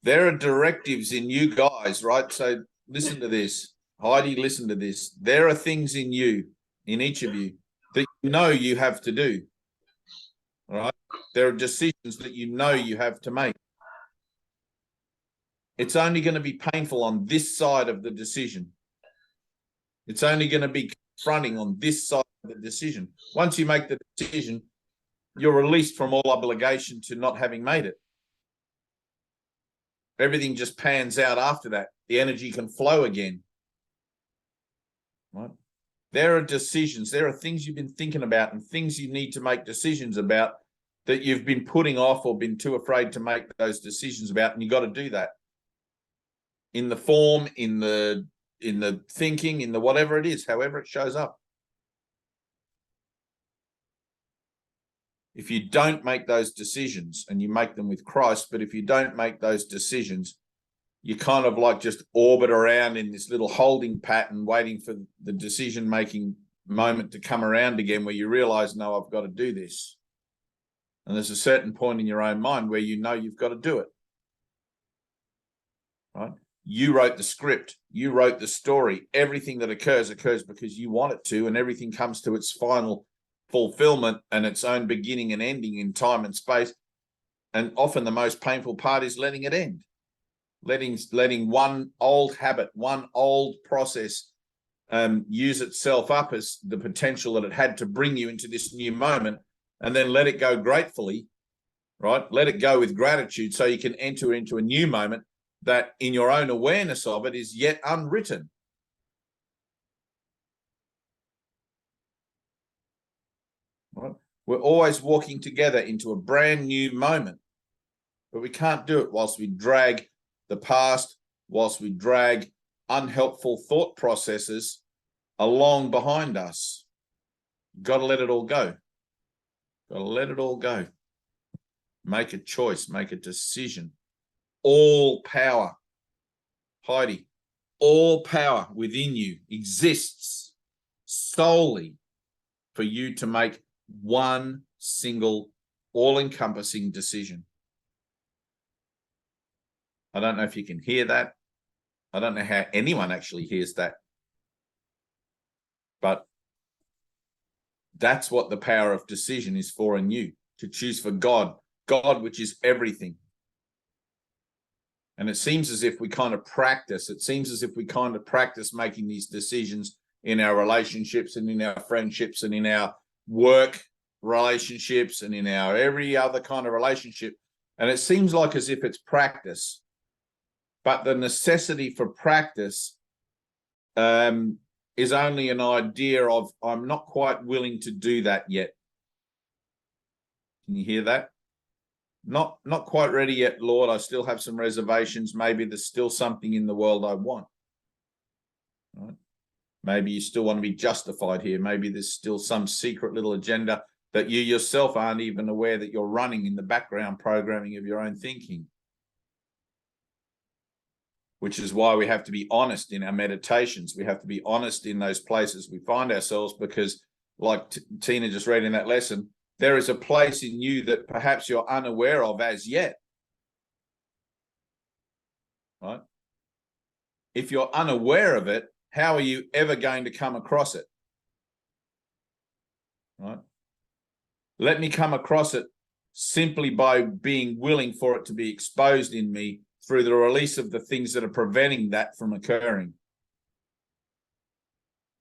There are directives in you guys, right? So listen to this. Heidi, listen to this. There are things in you, in each of you, that you know you have to do. All right? There are decisions that you know you have to make. It's only going to be painful on this side of the decision. It's only going to be confronting on this side of the decision. Once you make the decision, you're released from all obligation to not having made it. Everything just pans out after that. The energy can flow again. Right? There are decisions. There are things you've been thinking about and things you need to make decisions about that you've been putting off or been too afraid to make those decisions about, and you've got to do that. In the form, in the thinking, in the whatever it is, however it shows up. If you don't make those decisions, and you make them with Christ, but if you don't make those decisions, you kind of like just orbit around in this little holding pattern, waiting for the decision-making moment to come around again where you realize, no, I've got to do this. And there's a certain point in your own mind where you know you've got to do it. Right? You wrote the script. You wrote the story. Everything that occurs because you want it to, and everything comes to its final fulfillment and its own beginning and ending in time and space. And often the most painful part is letting it end. Letting one old habit, one old process use itself up as the potential that it had to bring you into this new moment, and then let it go gratefully, right? Let it go with gratitude so you can enter into a new moment that in your own awareness of it is yet unwritten. Right? We're always walking together into a brand new moment, but we can't do it whilst we drag the past, whilst we drag unhelpful thought processes along behind us. Got to let it all go. Got to let it all go. Make a choice, make a decision. All power, Heidi, all power within you exists solely for you to make one single all-encompassing decision. I don't know if you can hear that. I don't know how anyone actually hears that. But that's what the power of decision is for in you, to choose for God, which is everything. And it seems as if we kind of practice making these decisions in our relationships and in our friendships and in our work relationships and in our every other kind of relationship. And it seems like as if it's practice. But the necessity for practice is only an idea of, I'm not quite willing to do that yet. Can you hear that? Not quite ready yet, Lord. I still have some reservations. Maybe there's still something in the world I want. Right? Maybe you still want to be justified here. Maybe there's still some secret little agenda that you yourself aren't even aware that you're running in the background programming of your own thinking. which is why we have to be honest in our meditations. We have to be honest in those places we find ourselves, because like Tina just read in that lesson, there is a place in you that perhaps you're unaware of as yet. Right? If you're unaware of it, how are you ever going to come across it? Right? Let me come across it simply by being willing for it to be exposed in me through the release of the things that are preventing that from occurring,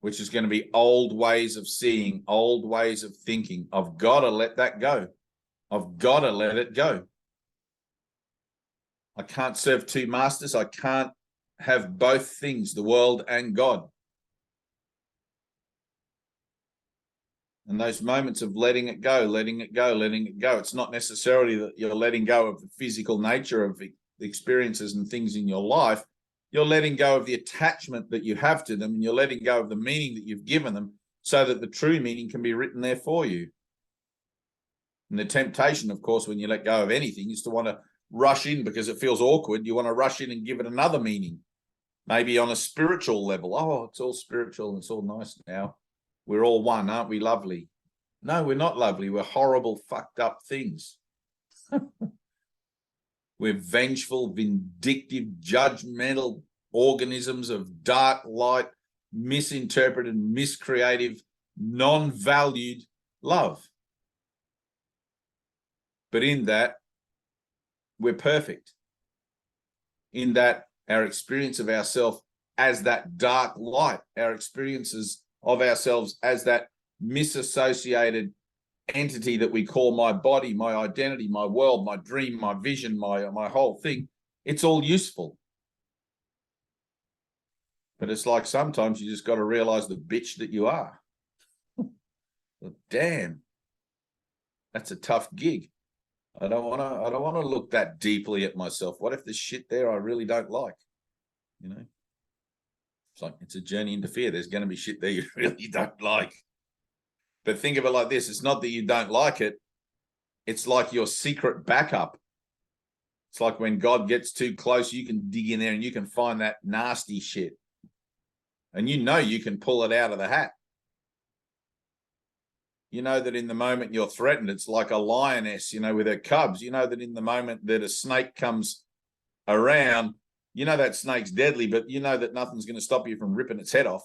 which is going to be old ways of seeing, old ways of thinking. I've got to let that go. I've got to let it go. I can't serve two masters. I can't have both things, the world and God. And those moments of letting it go, letting it go, letting it go. It's not necessarily that you're letting go of the physical nature of the experiences and things in your life. You're letting go of the attachment that you have to them, and you're letting go of the meaning that you've given them, so that the true meaning can be written there for you. And the temptation, of course, when you let go of anything, is to want to rush in because it feels awkward. You want to rush in and give it another meaning, maybe on a spiritual level. Oh, it's all spiritual and it's all nice now. We're all one, aren't we lovely? No, we're not lovely. We're horrible, fucked up things. We're vengeful, vindictive, judgmental organisms of dark light, misinterpreted, miscreative, non-valued love. But in that, we're perfect. In that, our experience of ourselves as that dark light, our experiences of ourselves as that misassociated entity that we call my body, my identity, my world, my dream, my vision, my whole thing, it's all useful. But it's like sometimes you just got to realize the bitch that you are. Damn, that's a tough gig. I don't want to look that deeply at myself. What if there's shit there I really don't like? You know? It's like, it's a journey into fear. There's going to be shit there you really don't like. But think of it like this. It's not that you don't like it. It's like your secret backup. It's like when God gets too close, you can dig in there and you can find that nasty shit. And you know you can pull it out of the hat. You know that in the moment you're threatened, it's like a lioness, you know, with her cubs. You know that in the moment that a snake comes around, you know that snake's deadly, but you know that nothing's going to stop you from ripping its head off.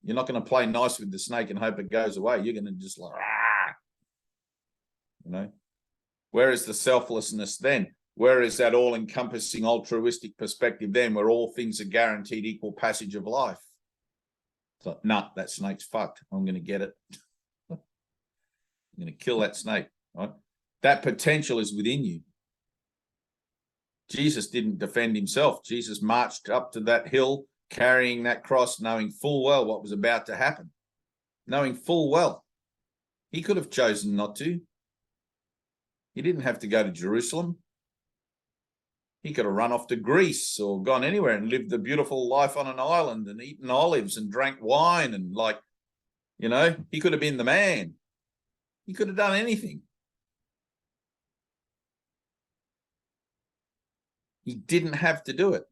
You're not going to play nice with the snake and hope it goes away. You're going to just like, ah, you know. Where is the selflessness then? Where is that all-encompassing altruistic perspective then, where all things are guaranteed equal passage of life? It's like, nah, that snake's fucked. I'm going to get it. I'm going to kill that snake. Right? That potential is within you. Jesus didn't defend himself. Jesus marched up to that hill carrying that cross, knowing full well what was about to happen. Knowing full well. He could have chosen not to. He didn't have to go to Jerusalem. He could have run off to Greece or gone anywhere and lived the beautiful life on an island and eaten olives and drank wine and, like, you know, he could have been the man. He could have done anything. He didn't have to do it,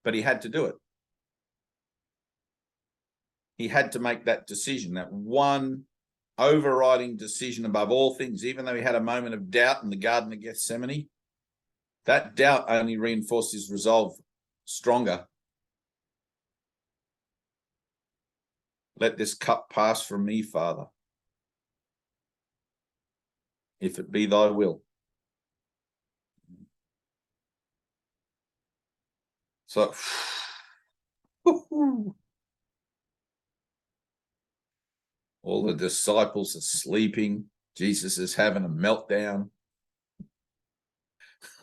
but he had to do it. He had to make that decision, that one overriding decision above all things, even though he had a moment of doubt in the Garden of Gethsemane. That doubt only reinforced his resolve stronger. Let this cup pass from me, Father, if it be thy will. So, all the disciples are sleeping. Jesus is having a meltdown.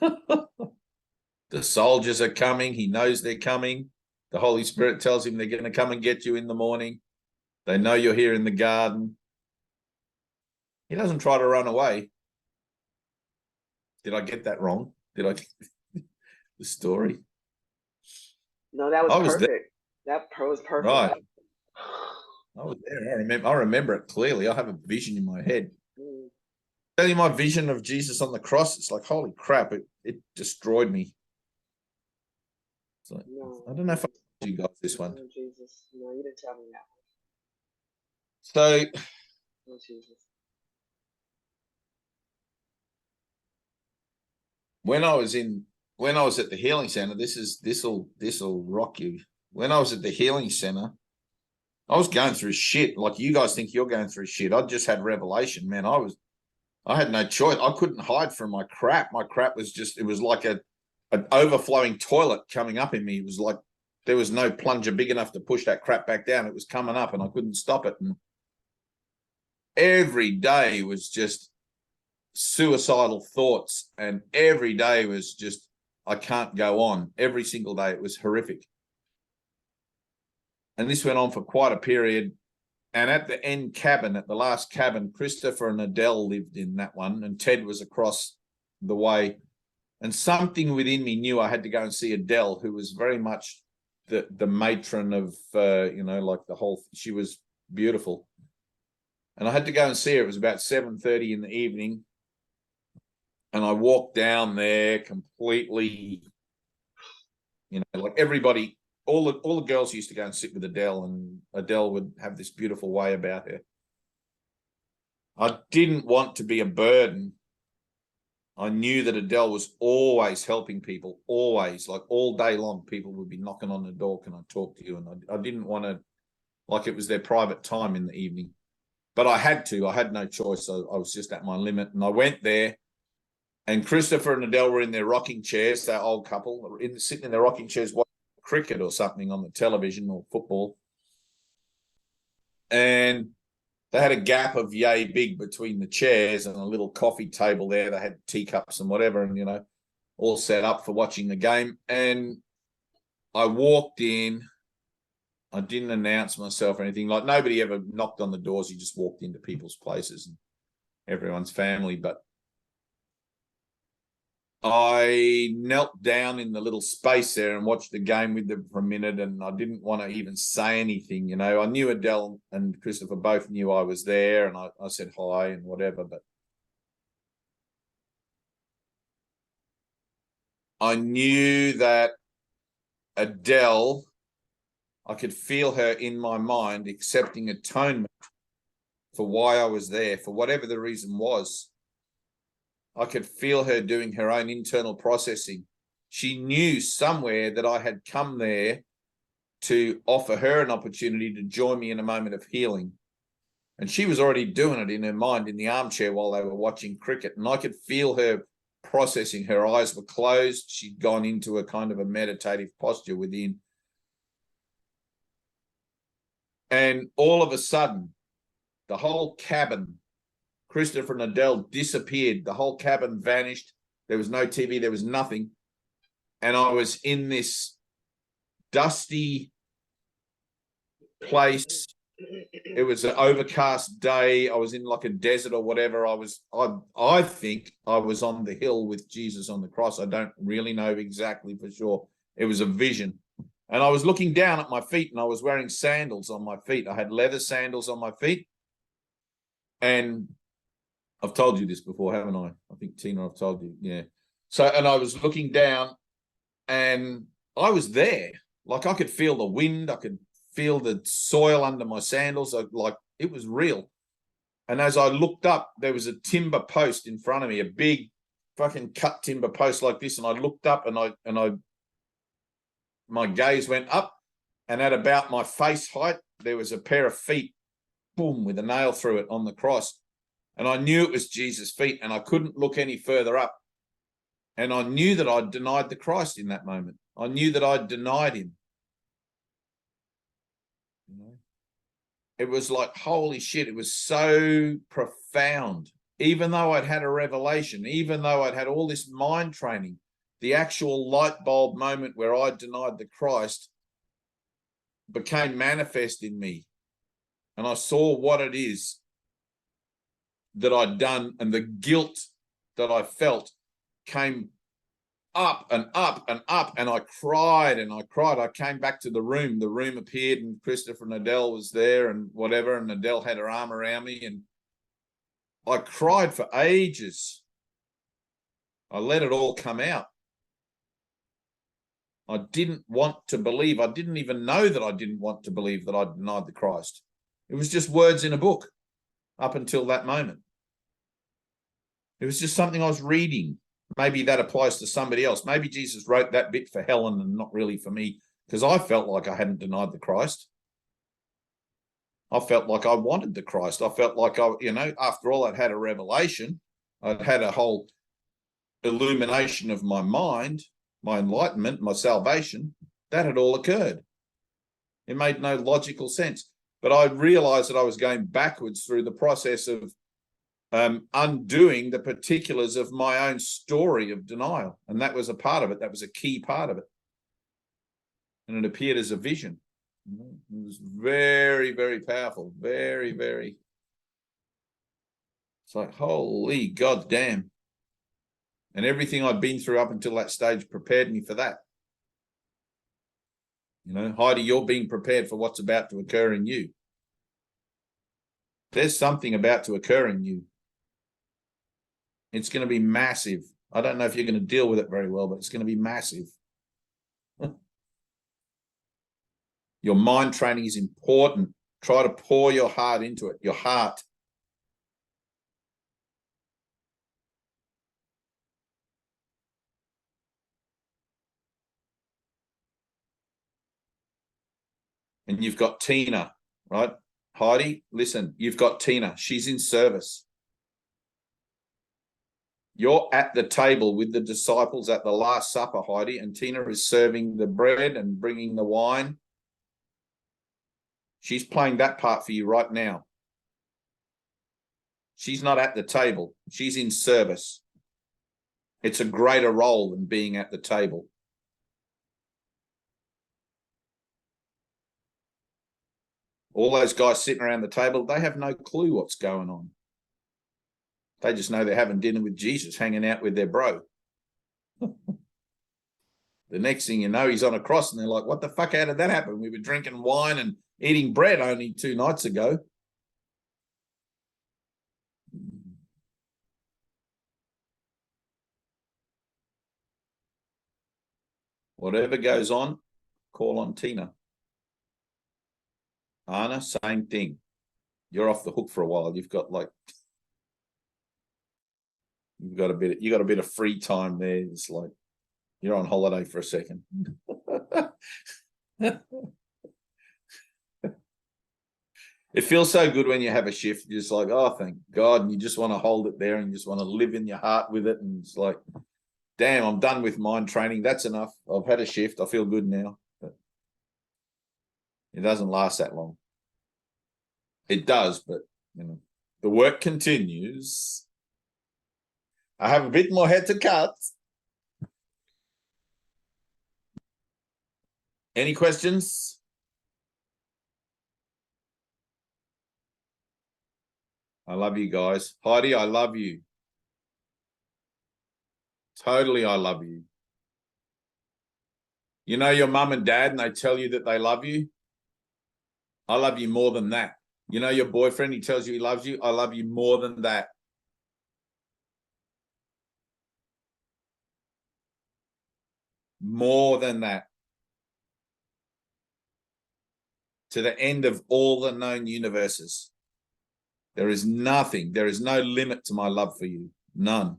The soldiers are coming. He knows they're coming. The Holy Spirit tells him they're going to come and get you in the morning. They know you're here in the garden. He doesn't try to run away. Did I get that wrong? Did I get the story? No, that was perfect. That was perfect. Right. I was there. I remember it clearly. I have a vision in my head. Tell you my vision of Jesus on the cross, it's like, holy crap, it destroyed me. So, No. I don't know if I told you guys this one. Oh, Jesus. No, you didn't tell me that So one. Oh, Jesus. when I was at the healing center, this'll rock you. When I was at the healing center, I was going through shit. Like you guys think you're going through shit. I just had revelation, man. I had no choice. I couldn't hide from my crap. My crap was it was like an overflowing toilet coming up in me. It was like there was no plunger big enough to push that crap back down. It was coming up and I couldn't stop it. And every day was just suicidal thoughts. And every day was just, I can't go on. Every single day it was horrific. And this went on for quite a period. And at the end cabin, at the last cabin, Christopher and Adele lived in that one, and Ted was across the way. And something within me knew I had to go and see Adele, who was very much the matron of, like the whole, she was beautiful. And I had to go and see her. It was about 7:30 in the evening. And I walked down there completely, like everybody, all the girls used to go and sit with Adele, and Adele would have this beautiful way about her. I didn't want to be a burden. I knew that Adele was always helping people, always, like all day long, people would be knocking on the door, can I talk to you? And I didn't want to, like it was their private time in the evening. But I had no choice. I was just at my limit. And I went there, and Christopher and Adele were in their rocking chairs, that old couple, sitting in their rocking chairs watching cricket or something on the television or football. And they had a gap of yay big between the chairs and a little coffee table there. They had teacups and whatever, and, all set up for watching the game. And I walked in. I didn't announce myself or anything. Like nobody ever knocked on the doors. You just walked into people's places and everyone's family. But I knelt down in the little space there and watched the game with them for a minute, and I didn't want to even say anything. I knew Adele and Christopher both knew I was there, and I said hi and whatever, but I knew that Adele, I could feel her in my mind accepting atonement for why I was there, for whatever the reason was. I could feel her doing her own internal processing. She knew somewhere that I had come there to offer her an opportunity to join me in a moment of healing. And she was already doing it in her mind in the armchair while they were watching cricket. And I could feel her processing. Her eyes were closed. She'd gone into a kind of a meditative posture within. And all of a sudden, the whole cabin, Christopher and Adele disappeared. The whole cabin vanished. There was no TV. There was nothing. And I was in this dusty place. It was an overcast day. I was in like a desert or whatever. I think I was on the hill with Jesus on the cross. I don't really know exactly for sure. It was a vision. And I was looking down at my feet, and I was wearing sandals on my feet. I had leather sandals on my feet. And I've told you this before, haven't I? I think, Tina, I've told you. Yeah. So, and I was looking down, and I was there. Like I could feel the wind. I could feel the soil under my sandals. Like it was real. And as I looked up, there was a timber post in front of me, a big fucking cut timber post like this. And I looked up, and my gaze went up, and at about my face height, there was a pair of feet, boom, with a nail through it on the cross. And I knew it was Jesus' feet, and I couldn't look any further up. And I knew that I'd denied the Christ in that moment. I knew that I'd denied him. It was like, holy shit, it was so profound. Even though I'd had a revelation, even though I'd had all this mind training, the actual light bulb moment where I denied the Christ became manifest in me. And I saw what it is that I'd done, and the guilt that I felt came up and up and up, and I cried and I cried. I came back to the room. The room appeared, and Christopher and Adele was there and whatever, and Adele had her arm around me, and I cried for ages. I let it all come out. I didn't want to believe. I didn't even know that I didn't want to believe that I denied the Christ. It was just words in a book up until that moment. It was just something I was reading. Maybe that applies to somebody else. Maybe Jesus wrote that bit for Helen and not really for me, because I felt like I hadn't denied the Christ. I felt like I wanted the Christ. I felt like after all, I'd had a revelation. I'd had a whole illumination of my mind, my enlightenment, my salvation. That had all occurred. It made no logical sense. But I realized that I was going backwards through the process of undoing the particulars of my own story of denial. And that was a part of it. That was a key part of it. And it appeared as a vision. It was very, very powerful. Very, very. It's like, holy goddamn. And everything I'd been through up until that stage prepared me for that. You know, Heidi, you're being prepared for what's about to occur in you. There's something about to occur in you. It's going to be massive. I don't know if you're going to deal with it very well, but it's going to be massive. Your mind training is important. Try to pour your heart into it, your heart. And you've got Tina, right? Heidi, listen, you've got Tina. She's in service. You're at the table with the disciples at the Last Supper, Heidi, and Tina is serving the bread and bringing the wine. She's playing that part for you right now. She's not at the table. She's in service. It's a greater role than being at the table. All those guys sitting around the table, they have no clue what's going on. They just know they're having dinner with Jesus, hanging out with their bro. The next thing you know, he's on a cross and they're like, what the fuck, how did that happen? We were drinking wine and eating bread only 2 nights ago. Whatever goes on, call on Tina. Anna, same thing. You're off the hook for a while. You've got a bit of free time there. It's like you're on holiday for a second. It feels so good when you have a shift. You're just like, oh, thank God. And you just want to hold it there and you just want to live in your heart with it. And it's like, damn, I'm done with mind training. That's enough. I've had a shift. I feel good now. But it doesn't last that long. It does, but the work continues. I have a bit more hair to cut. Any questions? I love you guys. Heidi, I love you. Totally, I love you. You know your mum and dad and they tell you that they love you? I love you more than that. You know your boyfriend, he tells you he loves you? I love you more than that. More than that. To the end of all the known universes. There is nothing, there is no limit to my love for you. None.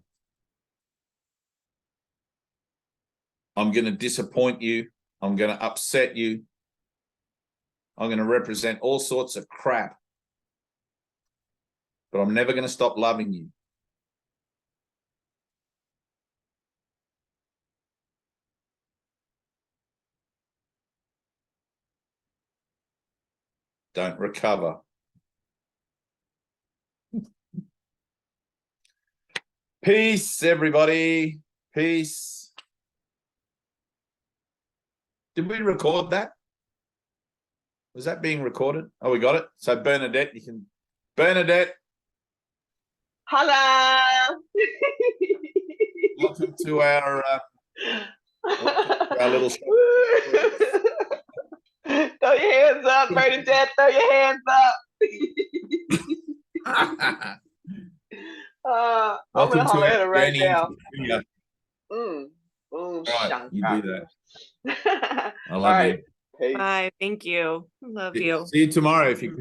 I'm going to disappoint you. I'm going to upset you. I'm going to represent all sorts of crap. But I'm never going to stop loving you. Don't recover. Peace, everybody. Peace. Did we record that? Was that being recorded? Oh, we got it. So Bernadett, you can. Bernadett. Holla. Welcome to our little show. Throw your hands up, Bernadett. Throw your hands up. I'm gonna holler at her right now. Right, you do that. I love All right. you. Peace. Bye. Thank you. Love you. See you tomorrow if you